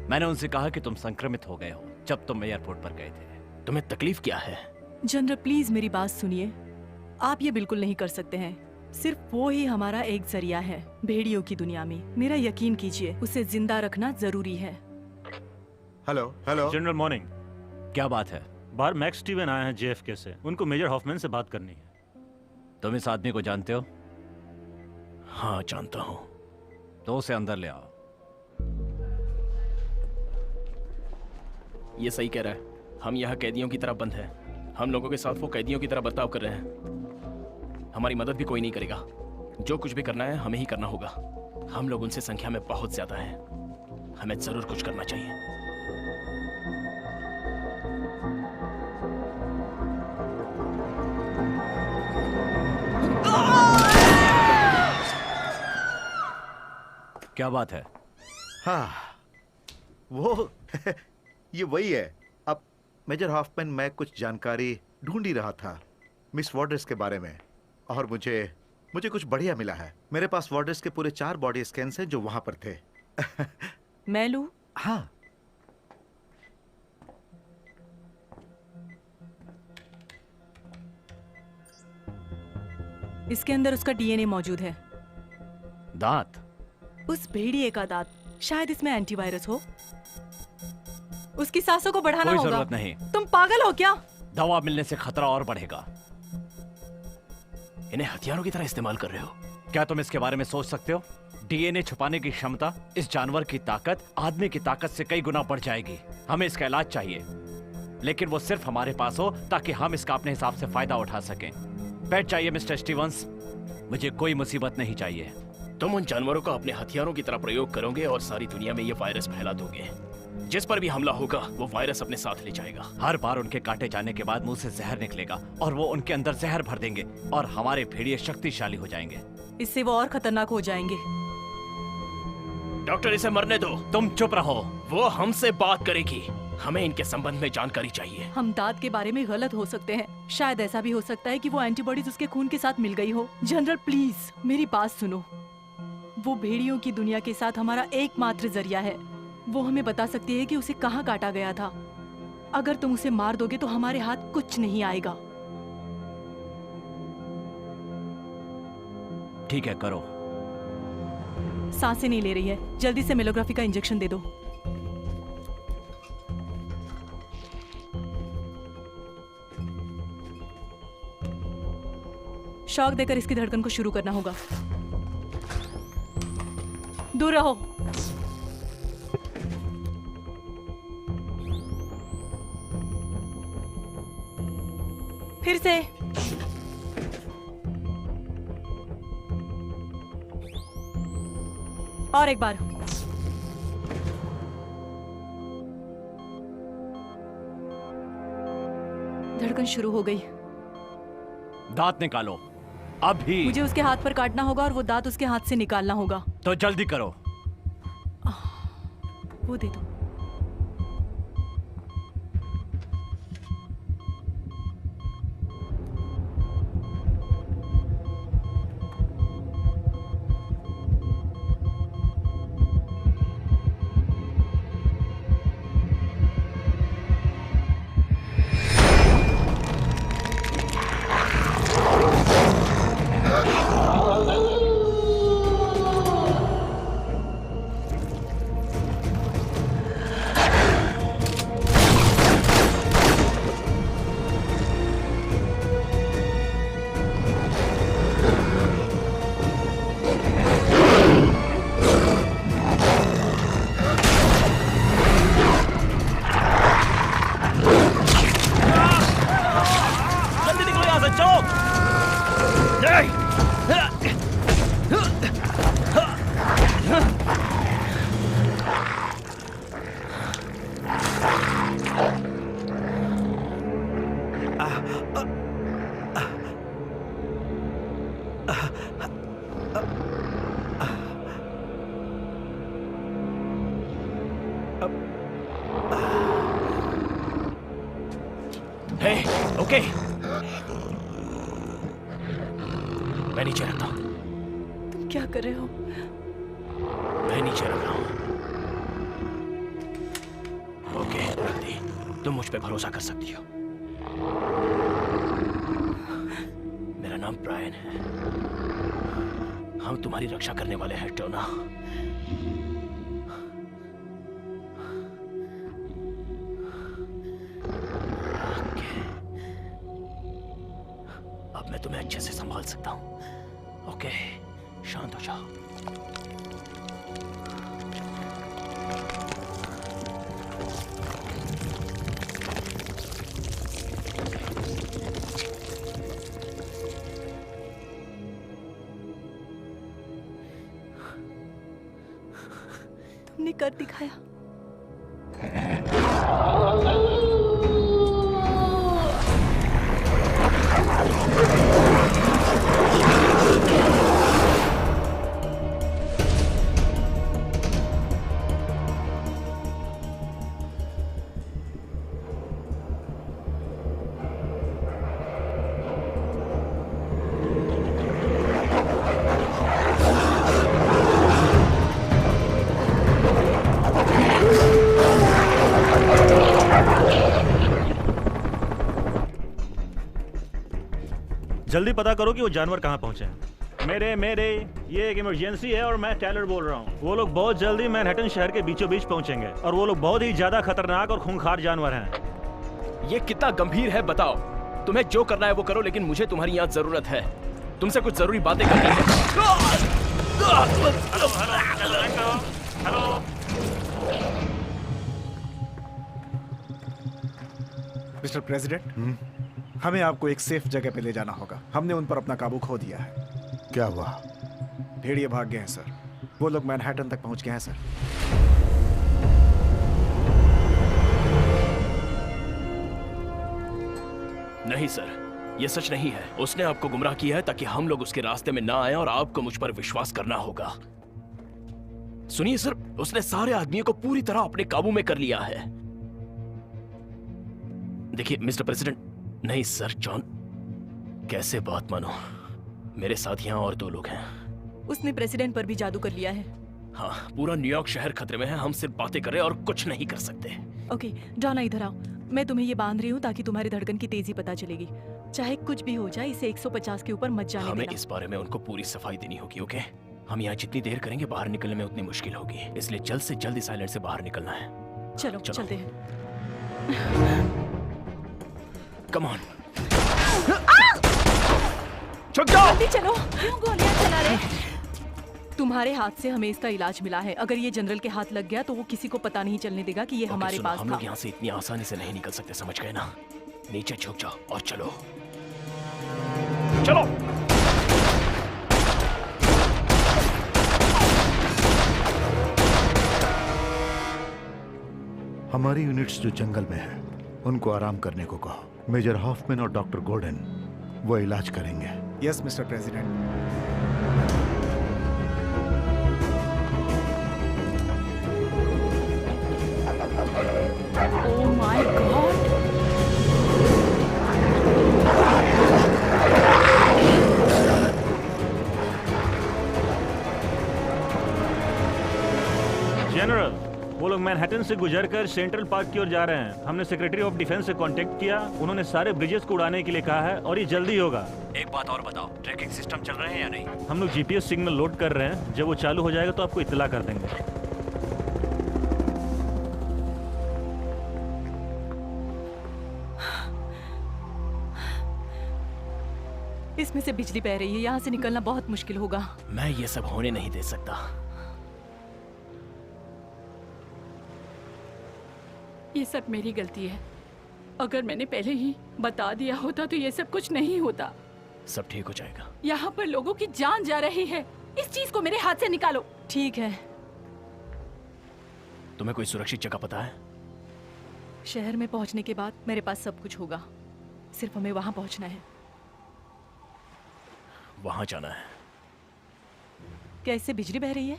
मैंने उनसे कहा कि तुम संक्रमित हो गए हो जब तुम एयरपोर्ट पर गए थे। तुम्हें तकलीफ क्या है? जनरल प्लीज मेरी बात सुनिए। आप ये बिल्कुल नहीं कर सकते हैं। सिर्फ वो ही हमारा एक जरिया है भेड़ियों की दुनिया में। मेरा यकीन कीजिए, उसे जिंदा रखना जरूरी है। Hello hello general morning. क्या बात है? बाहर मैक्स स्टीवन आए हैं जेएफके से, उनको मेजर हॉफमैन से बात करनी है। तुम इस आदमी को जानते हो? हाँ जानता हूँ। तो उसे अंदर ले आओ। ये सही कह रहा है। हम यहाँ कैदियों की तरह बंद हैं। हम लोगों के साथ वो कैदियों की तरह बर्ताव कर रहे हैं। हमारी मदद भी कोई नहीं करेगा। जो कुछ भी करना है हमें ही करना होगा। हम लोग उनसे संख्या में बहुत ज्यादा हैं। हमें जरूर कुछ करना चाहिए। क्या बात है? हाँ, वो ये वही है। अब मेजर हॉफमैन, मैं कुछ जानकारी ढूंढ ही रहा था मिस वॉड्रेस के बारे में और मुझे कुछ बढ़िया मिला है। मेरे पास वॉड्रेस के पूरे 4 बॉडी स्कैन्स हैं जो वहां पर थे। मैं लूं? हाँ, इसके अंदर उसका डीएनए मौजूद है। दांत? उस भेड़िए का दांत। शायद इसमें एंटीवायरस हो। उसकी सांसों को बढ़ाना कोई होगा। जरूरत नहीं। तुम पागल हो क्या? दवा मिलने से खतरा और बढ़ेगा। इन्हें हथियारों की तरह इस्तेमाल कर रहे हो। क्या तुम इसके बारे में सोच सकते हो? डीएनए छुपाने की क्षमता, इस जानवर की ताकत आदमी की ताकत से कई गुना बढ़ जाएगी। हमें इसका इलाज चाहिए। लेकिन वो सिर्फ हमारे पास हो ताकि हम इसका अपने हिसाब से फायदा उठा सकें। बैठ जाइए मिस्टर स्टीवंस, मुझे कोई मुसीबत नहीं चाहिए। तुम उन जानवरों का अपने हथियारों की तरह प्रयोग करोगे और सारी दुनिया में ये वायरस फैला दोगे। जिस पर भी हमला होगा वो वायरस अपने साथ ले जाएगा। हर बार उनके काटे जाने के बाद मुंह से जहर निकलेगा और वो उनके अंदर जहर भर देंगे और हमारे भेड़िए शक्तिशाली हो जाएंगे। इससे वो और खतरनाक हो जाएंगे। डॉक्टर, इसे मरने दो। तुम चुप रहो। वो हमसे बात करेगी। हमें इनके संबंध में जानकारी चाहिए। हम दांत के बारे में गलत हो सकते हैं। शायद ऐसा भी हो सकता है कि वो एंटीबॉडीज उसके खून के साथ मिल गई हो। जनरल प्लीज मेरी बात सुनो। वो भेड़ियों की दुनिया के साथ हमारा एकमात्र जरिया है। वो हमें बता सकती है कि उसे कहाँ काटा गया था। अगर तुम उसे मार दोगे तो हमारे हाथ कुछ नहीं आएगा। ठीक है, करो। सांसें नहीं ले रही है, जल्दी से मेलोग्राफी का इंजेक्शन दे दो। शॉक देकर इसकी धड़कन को शुरू करना होगा। दूर रहो। फिर से। और एक बार। धड़कन शुरू हो गई। दांत निकालो अभी। मुझे उसके हाथ पर काटना होगा और वो दांत उसके हाथ से निकालना होगा। तो जल्दी करो। वो दे दो। ओके, मैं नीचे रखता हूँ। तुम क्या कर रहे हो? मैं नीचे रख रहा हूँ। ओके, रख दी। तुम मुझ पे भरोसा कर सकती हो। मेरा नाम ब्रायन है। हम तुम्हारी रक्षा करने वाले हैं, टोना। अब मैं तुम्हें अच्छे से संभाल सकता हूँ। ओके, शांत हो जाओ। तुमने कर दिखाया। जल्दी पता करो कि वो जानवर कहाँ पहुंचे हैं। मेरे ये एक इमरजेंसी है और मैं टेलर बोल रहा हूँ। वो लोग बहुत जल्दी मैनहट्टन शहर के बीचों बीच पहुंचेंगे और वो लोग बहुत ही ज्यादा खतरनाक और खूंखार जानवर हैं। ये कितना गंभीर है बताओ। तुम्हें जो करना है वो करो, लेकिन मुझे तुम्हारी यहाँ जरूरत है। तुमसे कुछ जरूरी बातें करनी है। हेलो। मिस्टर प्रेसिडेंट, हमें आपको एक सेफ जगह पे ले जाना होगा। हमने उन पर अपना काबू खो दिया है। क्या हुआ? भेड़िए भाग गए हैं सर। वो लोग मैनहट्टन तक पहुंच गए हैं सर। नहीं सर, ये सच नहीं है। उसने आपको गुमराह किया है ताकि हम लोग उसके रास्ते में ना आए और आपको मुझ पर विश्वास करना होगा। सुनिए सर, उसने सारे आदमियों को पूरी तरह अपने काबू में कर लिया है। देखिए मिस्टर प्रेसिडेंट, नहीं सर जॉन, कैसे बात मानो, मेरे साथ यहाँ और 2 लोग हैं। उसने प्रेसिडेंट पर भी जादू कर लिया है। हाँ, पूरा न्यूयॉर्क शहर खतरे में है। हम सिर्फ बातें कर रहे हैं और कुछ नहीं कर सकते। ओके डॉना, इधर आओ। मैं तुम्हें ये बांध रही हूँ ताकि तुम्हारी धड़कन की तेजी पता चलेगी। चाहे कुछ भी हो जाए, इसे 150 के ऊपर मत जाने हमें देना। इस बारे में उनको पूरी सफाई देनी होगी। ओके, हम यहाँ जितनी देर करेंगे बाहर निकलने में उतनी मुश्किल होगी, इसलिए जल्द से जल्द इस आइलैंड से बाहर निकलना है। चलो चलो। चलते हैं। कम ऑन, छुप जाओ। जल्दी चलो। क्यों गोलियां चला रहे? तुम्हारे हाथ से हमें इसका इलाज मिला है। अगर ये जनरल के हाथ लग गया तो वो किसी को पता नहीं चलने देगा कि ये ओके, हमारे सुनो, पास हम था। लोग यहाँ से इतनी आसानी से नहीं निकल सकते, समझ गए ना? नीचे झुक जाओ और चलो चलो। हमारी यूनिट्स जो जंगल में है उनको आराम करने को कहो। मेजर हॉफमैन और डॉक्टर गोर्डन वो इलाज करेंगे। Yes mister president. Oh my God! General, वो लोग मैनहट्टन से गुजरकर सेंट्रल पार्क की ओर जा रहे हैं। हमने सेक्रेटरी ऑफ डिफेंस से कांटेक्ट किया, उन्होंने सारे ब्रिजेस को उड़ाने के लिए कहा है और ये जल्दी होगा। एक बात और बताओ, ट्रैकिंग सिस्टम चल रहे हैं या नहीं? हम लोग जीपीएस सिग्नल लोड कर रहे हैं, जब वो चालू हो जाएगा तो आपको इत्तला कर देंगे। इसमें से बिजली बह रही है, यहाँ से निकलना बहुत मुश्किल होगा। मैं ये सब होने नहीं दे सकता। ये सब मेरी गलती है। अगर मैंने पहले ही बता दिया होता तो ये सब कुछ नहीं होता। सब ठीक हो जाएगा। यहाँ पर लोगों की जान जा रही है। इस चीज को मेरे हाथ से निकालो। ठीक है। तुम्हें कोई सुरक्षित जगह पता है? शहर में पहुंचने के बाद मेरे पास सब कुछ होगा, सिर्फ हमें वहां पहुंचना है। वहां जाना है। क्या इससे बिजली बह रही है?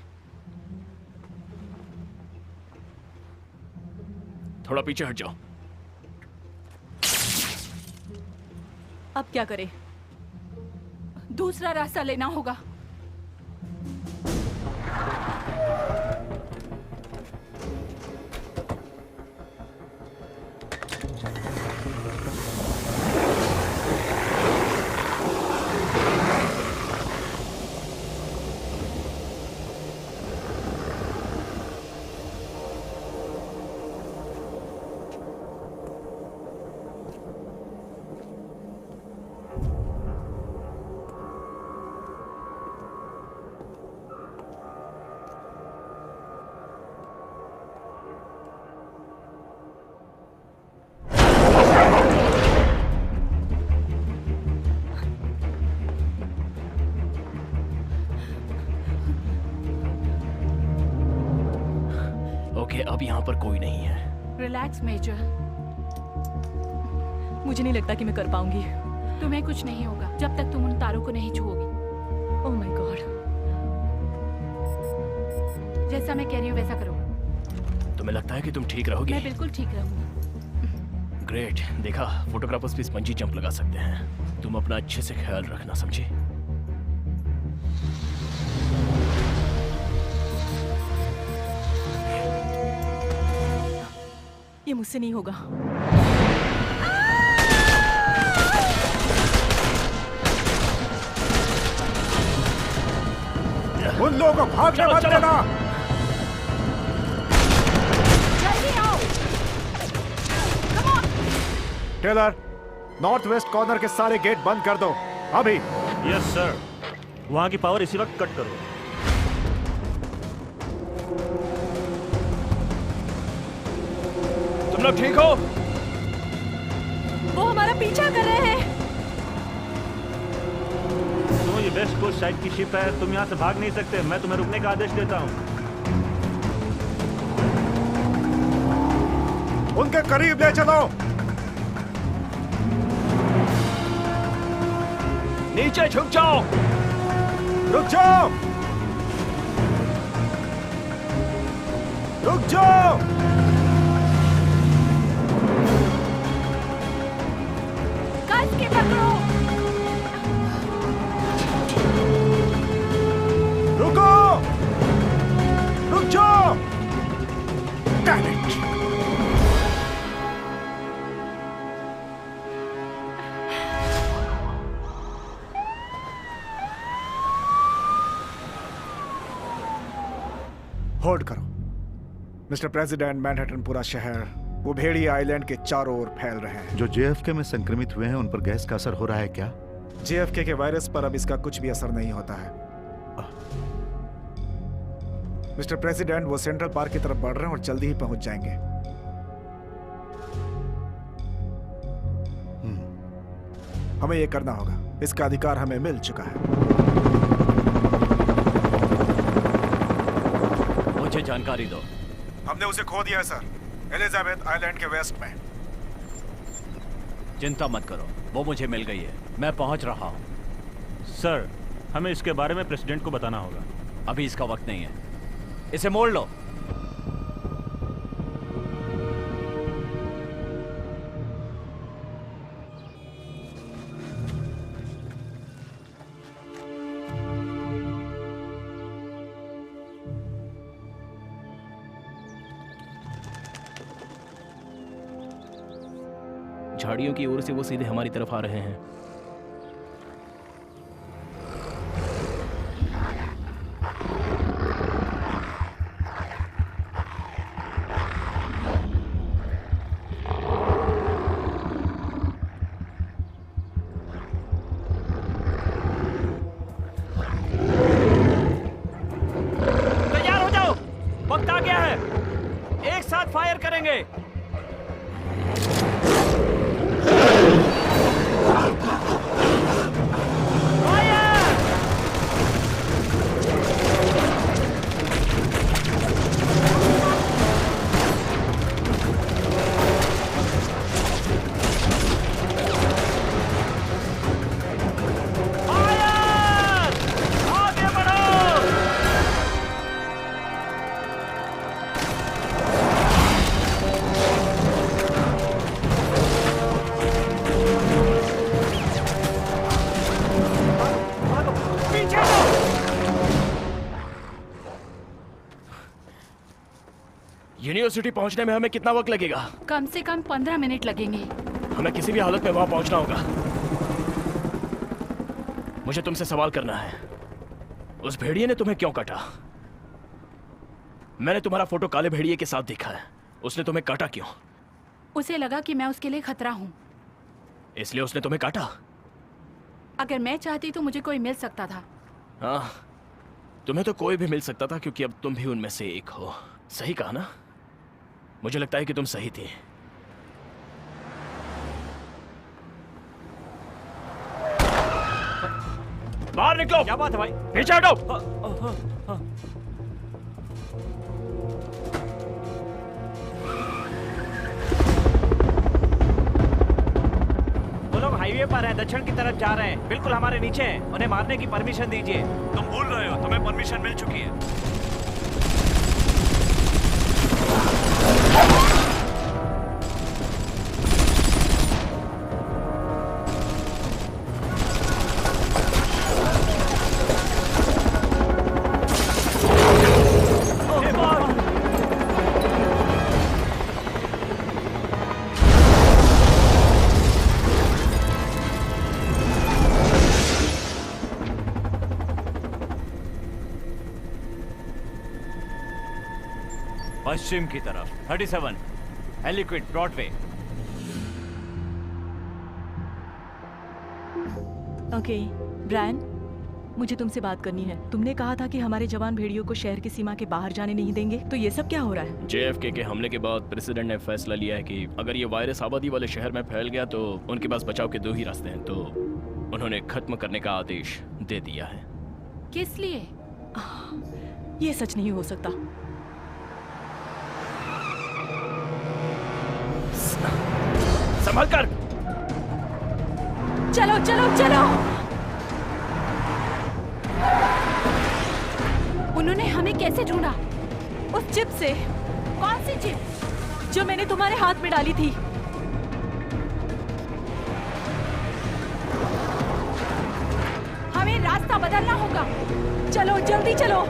थोड़ा पीछे हट जाओ। अब क्या करें? दूसरा रास्ता लेना होगा। ओके, अब यहाँ पर कोई नहीं है। रिलैक्स मेजर, मुझे नहीं लगता कि मैं कर पाऊंगी। तुम्हें कुछ नहीं होगा जब तक तुम उन तारों को नहीं छुओगी। Oh my God. जैसा मैं कह रही हूँ वैसा करो। तुम्हें लगता है कि तुम ठीक रहोगी? मैं बिल्कुल ठीक रहूंगी। ग्रेट। देखा, फोटोग्राफर्स भी स्पंजी जंप लगा सकते हैं। तुम अपना अच्छे से ख्याल रखना, समझे? ये मुझसे नहीं होगा। उन लोगों को भागने मत देना। जल्दी आओ। Come on. Taylor, north west corner के सारे गेट बंद कर दो अभी। Yes sir. वहां की पावर इसी वक्त कट करो। तुम लोग ठीक हो? पीछा कर रहे हैं। तो ये वेस्ट कोस्ट साइड की शिप है, तुम यहाँ से भाग नहीं सकते। मैं तुम्हें रुकने का आदेश देता हूँ। उनके करीब ले चलो। नीचे झुक जाओ। रुक जाओ, रुक जाओ। कस के पकड़ो। रुको, रुक जाओ। Damn it! होल्ड करो। मिस्टर प्रेसिडेंट, मैनहट्टन पूरा शहर वो भेड़िए आइलैंड के चारों ओर फैल रहे हैं। जो जेएफके में संक्रमित हुए हैं उन पर गैस का असर हो रहा है क्या? जेएफके के वायरस पर अब इसका कुछ भी असर नहीं होता है। मिस्टर प्रेसिडेंट, वो सेंट्रल पार्क की तरफ बढ़ रहे हैं और जल्दी ही पहुंच जाएंगे। हमें ये करना होगा, इसका अधिकार हमें मिल चुका है। मुझे जानकारी दो। हमने उसे खो दिया है सर, एलिजाबेथ आइलैंड के वेस्ट में। चिंता मत करो, वो मुझे मिल गई है। मैं पहुंच रहा हूं। सर, हमें इसके बारे में प्रेसिडेंट को बताना होगा। अभी इसका वक्त नहीं है, इसे मोड़ लो। झाड़ियों की ओर से वो सीधे हमारी तरफ आ रहे हैं। तैयार हो जाओ, वक्त आ गया है। एक साथ फायर करेंगे। यूनिवर्सिटी पहुंचने में हमें कितना वक्त लगेगा? कम से कम 15 मिनट लगेंगे। हमें किसी भी हालत में वहां पहुंचना होगा। मुझे तुमसे सवाल करना है, उस भेड़िए ने तुम्हें क्यों काटा? मैंने तुम्हारा फोटो काले भेड़िए के साथ देखा है। उसने तुम्हें काटा क्यों? उसे लगा कि मैं उसके लिए खतरा हूँ, इसलिए उसने तुम्हें काटा। अगर मैं चाहती तो मुझे कोई मिल सकता था। हाँ, तुम्हें तो कोई भी मिल सकता था क्योंकि अब तुम भी उनमें से एक हो। सही कहा ना? मुझे लगता है कि तुम सही थी। बाहर निकलो। क्या बात है भाई? नीचे हटो। वो लोग हाईवे पर हैं, दक्षिण की तरफ जा रहे हैं, बिल्कुल हमारे नीचे हैं। उन्हें मारने की परमिशन दीजिए। तुम भूल रहे हो, तुम्हें परमिशन मिल चुकी है। पश्चिम की तरफ 37 हेलिक्विड ब्रॉडवे। ओके ब्रायन, मुझे तुमसे बात करनी है। तुमने कहा था कि हमारे जवान भेड़ियों को शहर की सीमा के बाहर जाने नहीं देंगे, तो ये सब क्या हो रहा है? JFK के हमले के बाद प्रेसिडेंट ने फैसला लिया है कि अगर ये वायरस आबादी वाले शहर में फैल गया तो उनके पास बचाव के 2 ही रास्ते हैं, तो उन्होंने खत्म करने का आदेश दे दिया है। किस लिए? ये सच नहीं हो सकता। संभल कर। चलो चलो चलो। उन्होंने हमें कैसे ढूंढा? उस चिप से। कौन सी चिप? जो मैंने तुम्हारे हाथ में डाली थी। हमें रास्ता बदलना होगा। चलो जल्दी चलो।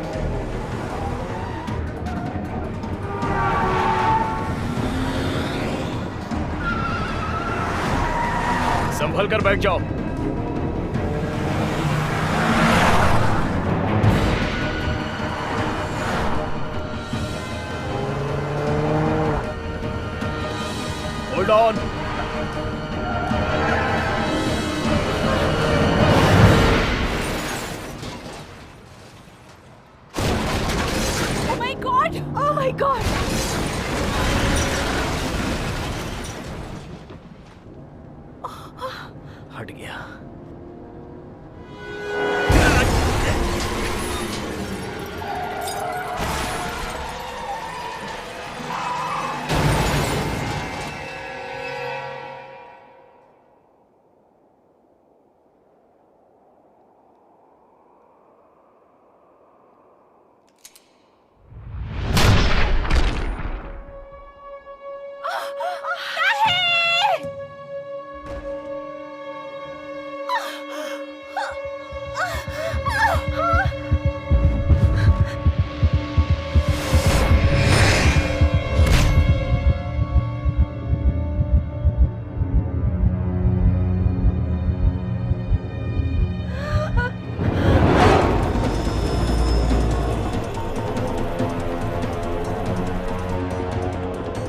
संभल कर बैठ जाओ। Hold on. Oh my God! Oh my God! हट गया।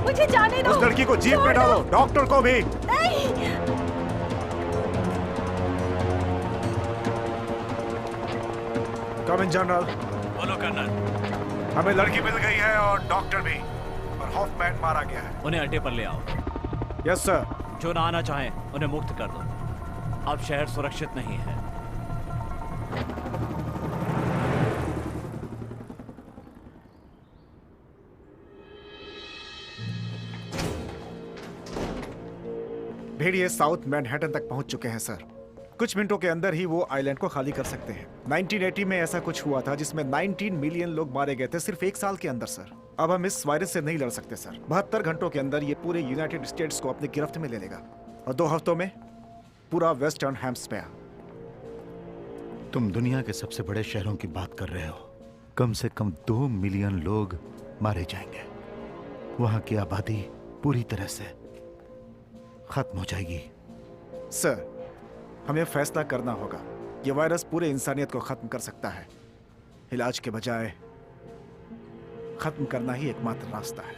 मुझे जाने दो। उस लड़की को जीप में डालो, डॉक्टर को भी। नहीं। कम इन जनरल। बोलो कर्नल। हमें लड़की मिल गई है और डॉक्टर भी, और हॉफमैन मारा गया है। उन्हें अड्डे पर ले आओ। Yes sir. जो ना आना चाहें उन्हें मुक्त कर दो। अब शहर सुरक्षित नहीं है। भेड़िए साउथ मैनहट्टन तक पहुंच चुके हैं सर। कुछ मिनटों के अंदर ही वो आइलैंड को खाली कर सकते हैं। 1980 में ऐसा कुछ हुआ था जिसमें 19 मिलियन लोग मारे गए थे सिर्फ 1 साल के अंदर सर। अब हम इस वायरस से नहीं लड़ सकते सर। 72 घंटों के अंदर ये पूरे यूनाइटेड स्टेट्स को अपनी गिरफ्त में ले लेगा और 2 हफ्तों में पूरा वेस्टर्न हेम्स्फेयर। तुम दुनिया के सबसे बड़े शहरों की बात कर रहे हो। कम से कम 2 मिलियन लोग मारे जाएंगे। वहां की आबादी पूरी तरह से खत्म हो जाएगी। सर, हमें फैसला करना होगा। ये वायरस पूरे इंसानियत को खत्म कर सकता है। इलाज के बजाय खत्म करना ही एकमात्र रास्ता है।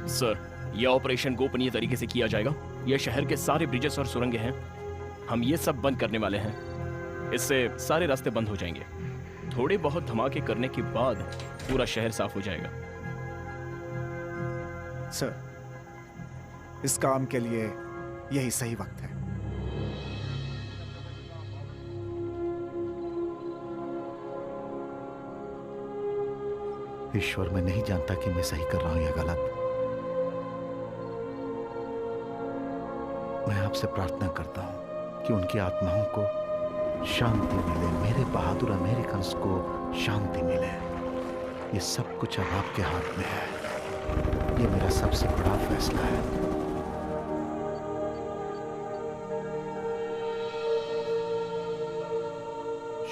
सर, यह ऑपरेशन गोपनीय तरीके से किया जाएगा। यह शहर के सारे ब्रिजेस और सुरंगें हैं। हम ये सब बंद करने वाले हैं। इससे सारे रास्ते बंद हो जाएंगे। थोड़े बहुत धमाके करने के बाद पूरा शहर साफ हो जाएगा। सर, इस काम के लिए यही सही वक्त है। ईश्वर, मैं नहीं जानता कि मैं सही कर रहा हूं या गलत। मैं आपसे प्रार्थना करता हूं कि उनकी आत्माओं को शांति मिले, मेरे बहादुर अमेरिकन्स को शांति मिले। ये सब कुछ अब आपके हाथ में है। ये मेरा सबसे बड़ा फैसला है।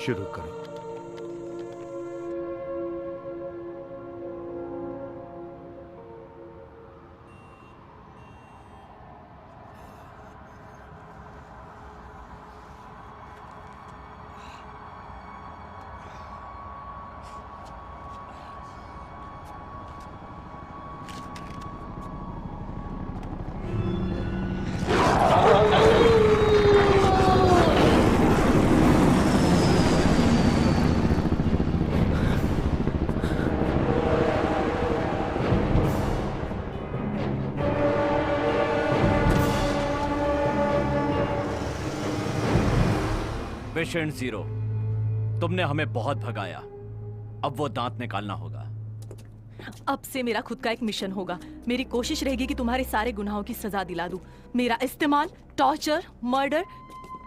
शुरू करो। पेशेंट जीरो, तुमने हमें बहुत भगाया, अब वो दांत निकालना होगा। अब से मेरा खुद का एक मिशन होगा। मेरी कोशिश रहेगी कि तुम्हारे सारे गुनाहों की सजा दिला दूं। मेरा इस्तेमाल, टॉर्चर, मर्डर,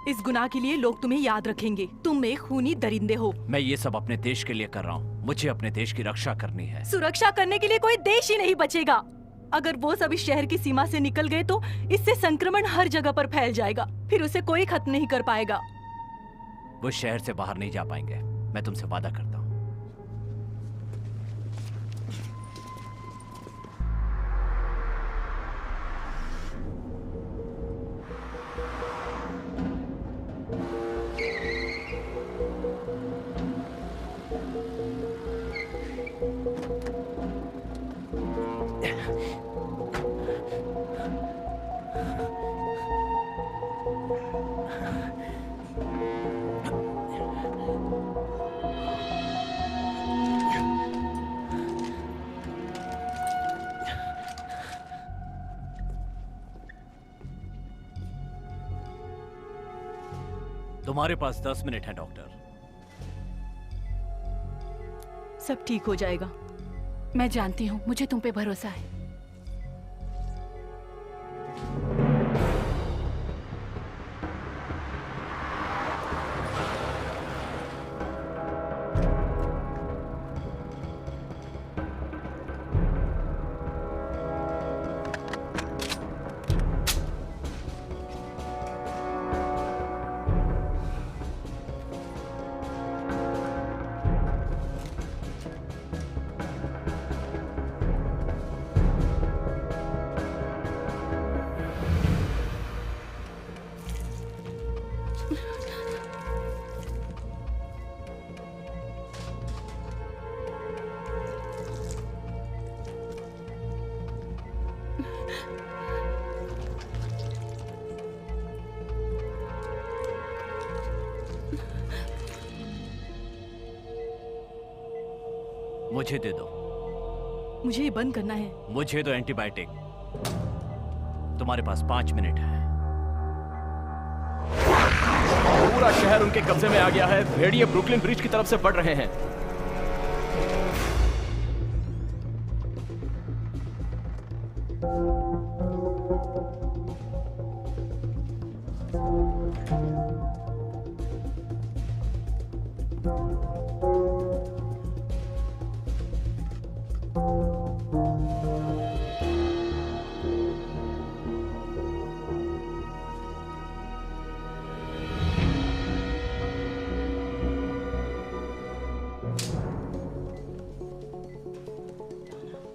इस गुनाह के लिए लोग तुम्हें याद रखेंगे। तुम एक खूनी दरिंदे हो। मैं ये सब अपने देश के लिए कर रहा हूँ। मुझे अपने देश की रक्षा करनी है। सुरक्षा करने के लिए कोई देश ही नहीं बचेगा। अगर वो सब इस शहर की सीमा से निकल गए तो इससे संक्रमण हर जगह पर फैल जाएगा, फिर उसे कोई खत्म नहीं कर पाएगा। वो शहर से बाहर नहीं जा पाएंगे, मैं तुमसे वादा करता हूँ। तुम्हारे पास 10 मिनट है डॉक्टर। सब ठीक हो जाएगा। मैं जानती हूँ, मुझे तुम पे भरोसा है। मुझे दे दो। मुझे ये बंद करना है। मुझे दो एंटीबायोटिक। तुम्हारे पास 5 मिनट है। पूरा शहर उनके कब्जे में आ गया है। भेड़िए ब्रुकलिन ब्रिज की तरफ से बढ़ रहे हैं।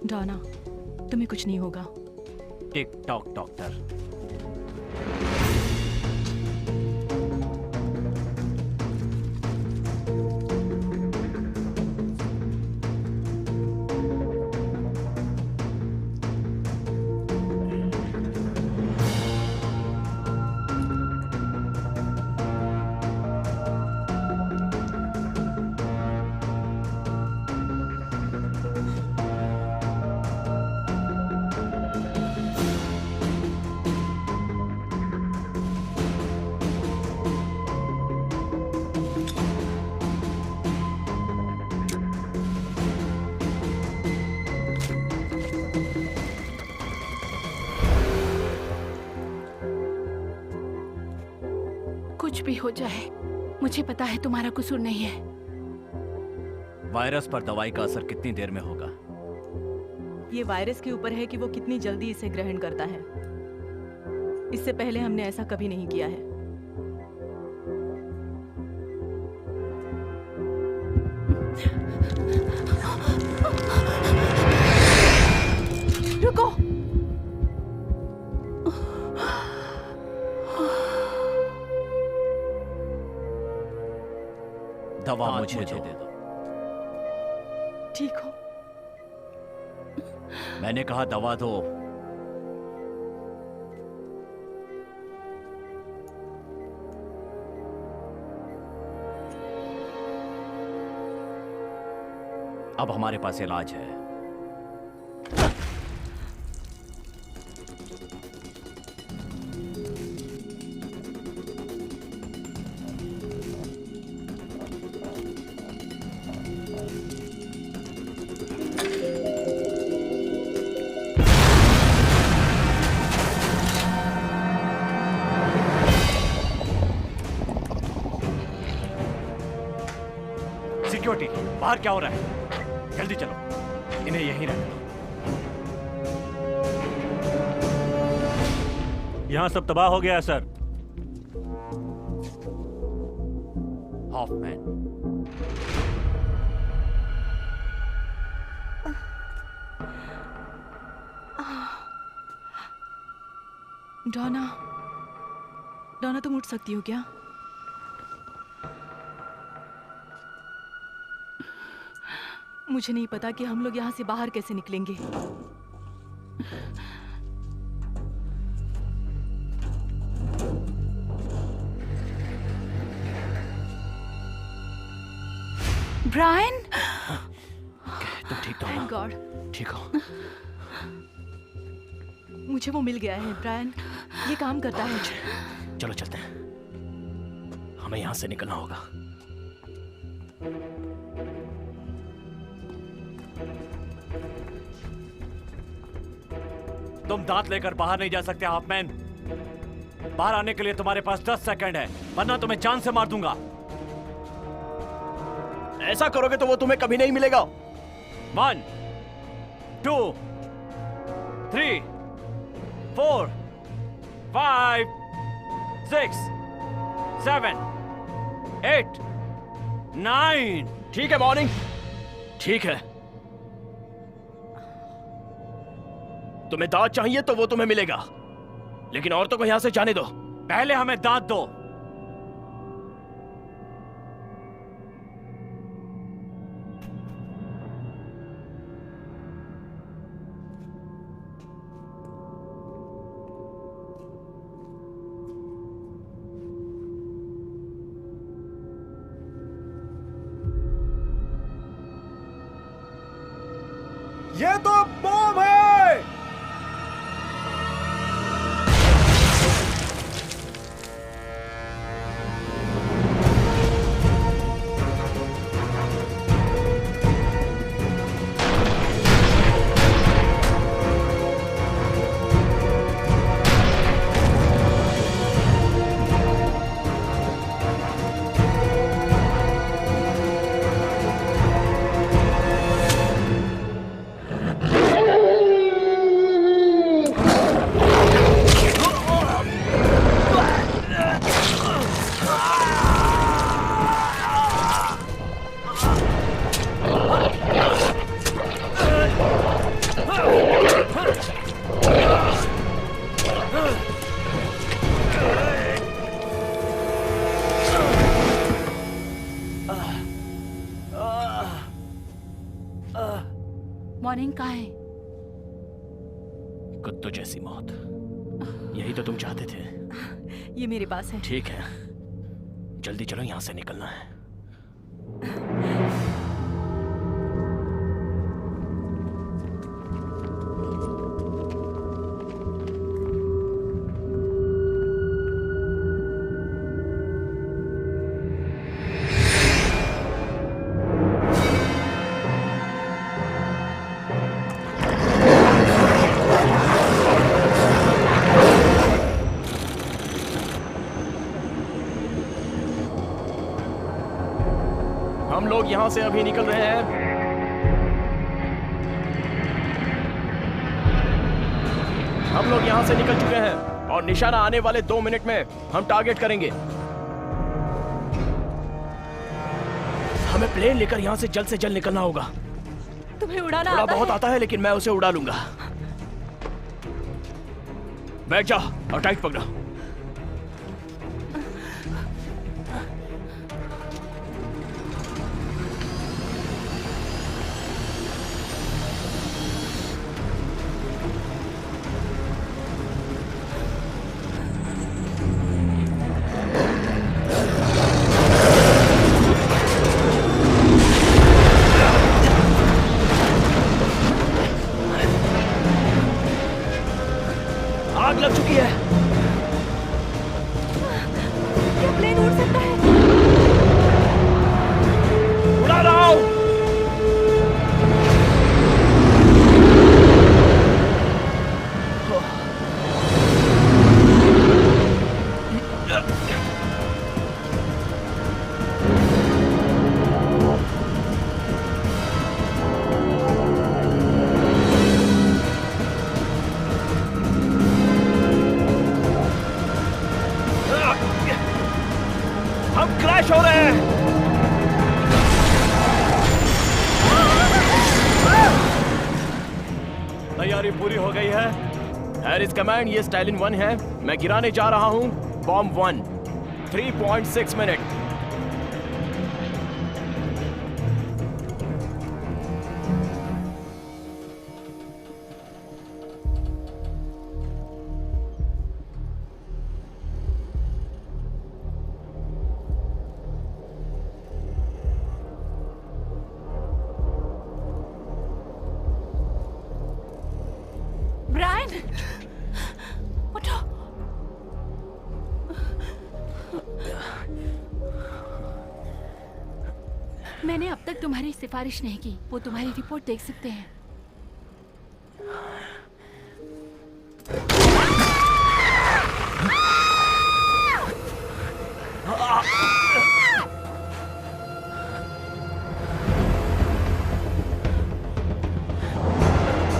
डॉना, तुम्हें कुछ नहीं होगा। Tick tock doctor. कुछ भी हो जाए, मुझे पता है तुम्हारा कसूर नहीं है। वायरस पर दवाई का असर कितनी देर में होगा? ये वायरस के ऊपर है कि वो कितनी जल्दी इसे ग्रहण करता है। इससे पहले हमने ऐसा कभी नहीं किया है। रुको। दवा मुझे दे दो। ठीक हो? मैंने कहा दवा दो। अब हमारे पास इलाज है। बाहर क्या हो रहा है? जल्दी चलो, इन्हें यहीं रहने दो। यहाँ सब तबाह हो गया है सर। हॉफमैन, डॉना, डॉना तुम उठ सकती हो क्या? मुझे नहीं पता कि हम लोग यहाँ से बाहर कैसे निकलेंगे। ब्रायन, तुम ठीक तो हो थैंक ना? गॉड, ठीक हो? मुझे वो मिल गया है। ब्रायन ये काम करता है। चलो चलते हैं, हमें यहाँ से निकलना होगा। तुम दांत लेकर बाहर नहीं जा सकते हॉफमैन। बाहर आने के लिए तुम्हारे पास 10 सेकंड है, वरना तुम्हें जान से मार दूंगा। ऐसा करोगे तो वो तुम्हें कभी नहीं मिलेगा। 1 2 3 4 5 6 7 8 9। ठीक है मॉर्निंग, ठीक है। तुम्हें दांत चाहिए तो वो तुम्हें मिलेगा, लेकिन औरतों को यहां से जाने दो। पहले हमें दांत दो। ये तो बम है। मॉर्निंग कहाँ है? कुत्तों जैसी मौत, यही तो तुम चाहते थे। ये मेरे पास है। ठीक है, जल्दी चलो, यहां से निकलना है। हम लोग यहां से अभी निकल रहे हैं। हम लोग यहां से निकल चुके हैं और निशाना आने वाले 2 मिनट में हम टारगेट करेंगे। हमें प्लेन लेकर यहां से जल्द निकलना होगा। तुम्हें उड़ाना थोड़ा आता बहुत है? आता है, लेकिन मैं उसे उड़ा लूंगा। बैठ जा और टाइट पकड़ो। आग लग चुकी है। ये प्लेन उड़ सकता है। उड़ा रहा हूं। क्रैश हो रहे हैं। तैयारी पूरी हो गई है। हैरिस कमांड, ये स्टालिन 1 है। मैं गिराने जा रहा हूं बॉम्ब 1। 3.6 मिनट। ब्रायन, उठो। मैंने अब तक तुम्हारी सिफारिश नहीं की। वो तुम्हारी रिपोर्ट देख सकते हैं।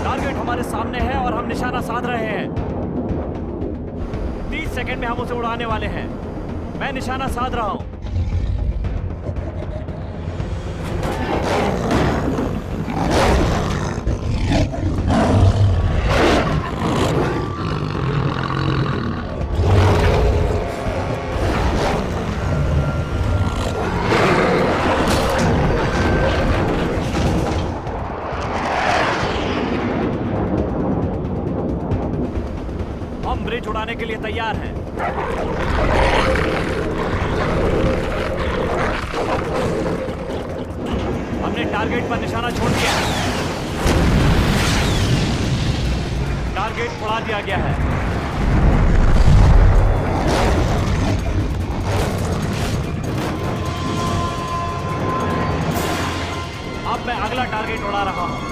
टारगेट हमारे सामने है और हम निशाना साध रहे हैं। 30 सेकंड में हम उसे उड़ाने वाले हैं। मैं निशाना साध रहा हूं। हम ब्रिज उड़ाने के लिए तैयार हैं। हमने टारगेट पर निशाना छोड़ दिया है। टारगेट उड़ा दिया गया है। अब मैं अगला टारगेट उड़ा रहा हूं।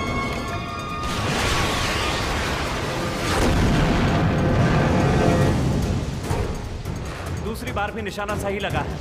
दूसरी बार भी निशाना सही लगा है।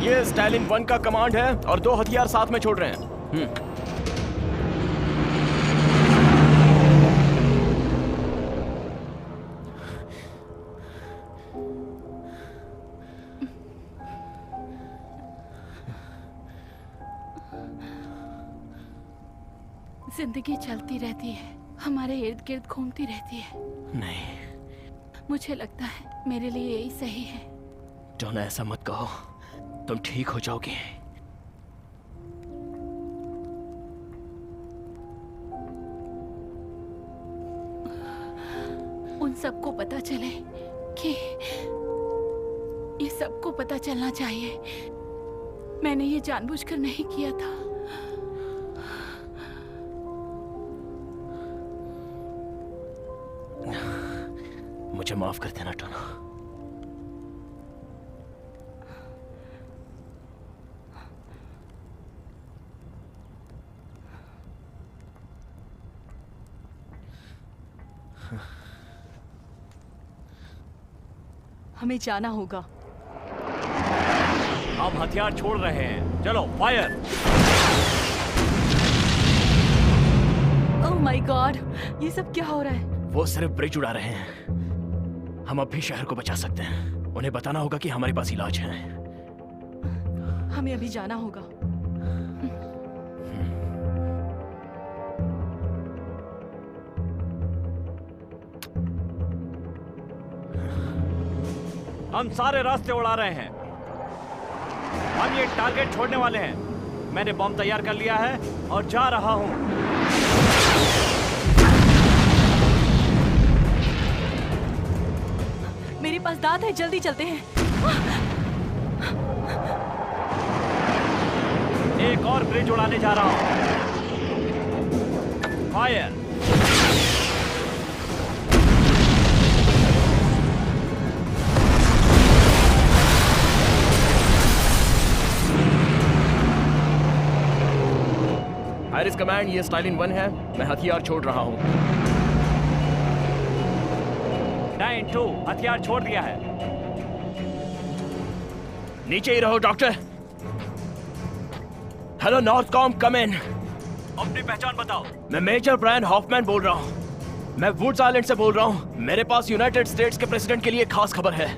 ये स्टालिन 1 का कमांड है और 2 हथियार साथ में छोड़ रहे हैं। जिंदगी चलती रहती है, हमारे इर्द गिर्द घूमती रहती है। नहीं, मुझे लगता है मेरे लिए यही सही है। डोना, ऐसा मत कहो। तुम ठीक हो जाओगे। उन सबको पता चले कि ये सबको पता चलना चाहिए। मैंने ये जानबूझकर नहीं किया था। मुझे माफ कर देना टोना। हमें जाना होगा। हम हथियार छोड़ रहे हैं। चलो फायर। ओह माय गॉड, ये सब क्या हो रहा है? वो सिर्फ ब्रिज उड़ा रहे हैं। हम अब भी शहर को बचा सकते हैं। उन्हें बताना होगा कि हमारे पास इलाज है। हमें अभी जाना होगा। हम सारे रास्ते उड़ा रहे हैं। हम ये टारगेट छोड़ने वाले हैं। मैंने बॉम्ब तैयार कर लिया है और जा रहा हूं। मेरे पास दांत है, जल्दी चलते हैं। एक और ब्रिज उड़ाने जा रहा हूं। फायर। आयरिस कमांड, ये स्टाइलिन 1 है। मैं हथियार छोड़ रहा हूं। 9-2 हथियार छोड़ दिया है। नीचे ही रहो डॉक्टर। हेलो नॉर्थ कॉम, कम इन। अपनी पहचान बताओ। मैं मेजर ब्रायन हॉफमैन बोल रहा हूँ। मैं वुड्स आइलैंड से बोल रहा हूँ। मेरे पास यूनाइटेड स्टेट्स के प्रेसिडेंट के लिए खास खबर है।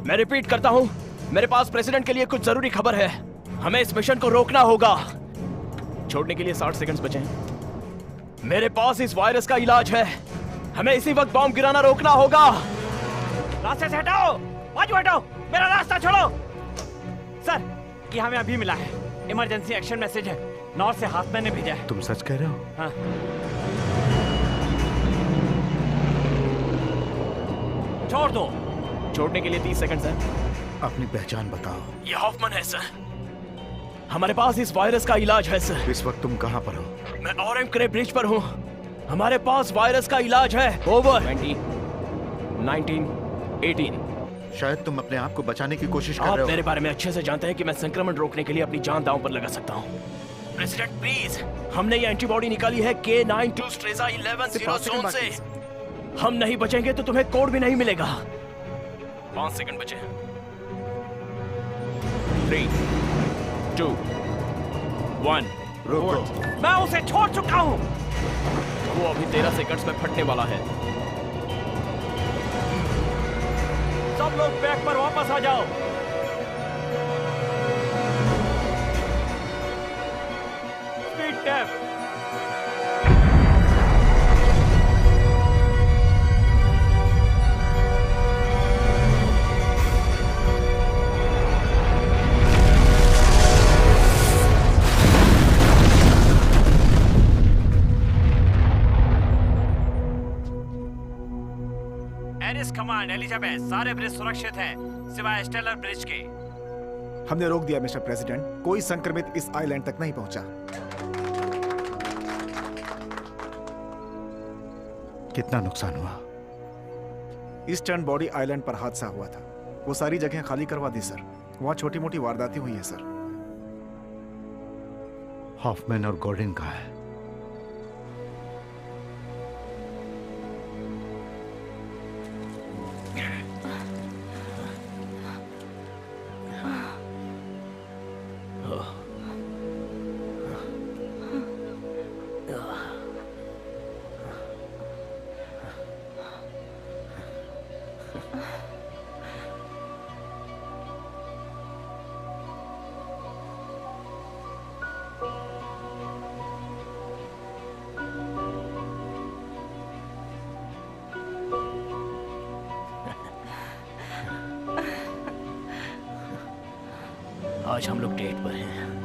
मैं रिपीट करता हूँ, मेरे पास प्रेसिडेंट के लिए कुछ जरूरी खबर है। हमें इस मिशन को रोकना होगा। छोड़ने के लिए 60 सेकंड्स बचे हैं। मेरे पास इस वायरस का इलाज है। हमें इसी वक्त बॉम्ब गिराना रोकना होगा। रास्ते से हटाओ, बाजू हटाओ, मेरा रास्ता छोड़ो। सर, ये हमें अभी मिला है। इमरजेंसी एक्शन मैसेज है। नॉर्थ से हाफमैन ने भेजा है। तुम सच कह रहे हो? हाँ। छोड़ दो। छोड़ने के लिए 30 सेकंड्स हैं। अपनी पहचान बताओ। ये हॉफमैन है सर। हमारे पास इस वायरस का इलाज है सर। इस वक्त तुम कहां पर हो? मैं ऑरेंज क्रे ब्रिज पर हूँ। हमारे पास वायरस का इलाज है। ओवर। 20, 19, 18। शायद तुम अपने आप को बचाने की कोशिश कर आप रहे हो। मेरे बारे में अच्छे से जानते हैं कि मैं संक्रमण रोकने के लिए अपनी जान दांव पर लगा सकता हूँ। प्रेसिडेंट प्लीज, हमने ये एंटीबॉडी निकाली है K92 स्ट्रेजा 11 जोन से। हम नहीं बचेंगे तो तुम्हें कोड भी नहीं मिलेगा। 5 सेकंड बचे। 3, 2, 1। रोको। मैं उसे छोड़ चुका हूँ। वो अभी 13 सेकंड्स में फटने वाला है। सब लोग बैक पर वापस आ जाओ। Speed tap. Aries command, Elizabeth, सारे ब्रिज सुरक्षित हैं सिवाय स्टेलर ब्रिज के। हमने रोक दिया मिस्टर प्रेसिडेंट। कोई संक्रमित इस आइलैंड तक नहीं पहुंचा। कितना नुकसान हुआ? ईस्टर्न बॉडी आइलैंड पर हादसा हुआ था। वो सारी जगह खाली करवा दी सर। वहां छोटी मोटी वारदातें हुई हैं सर। हॉफमैन और गॉर्डन कहाँ है? आज हम लोग डेट पर हैं।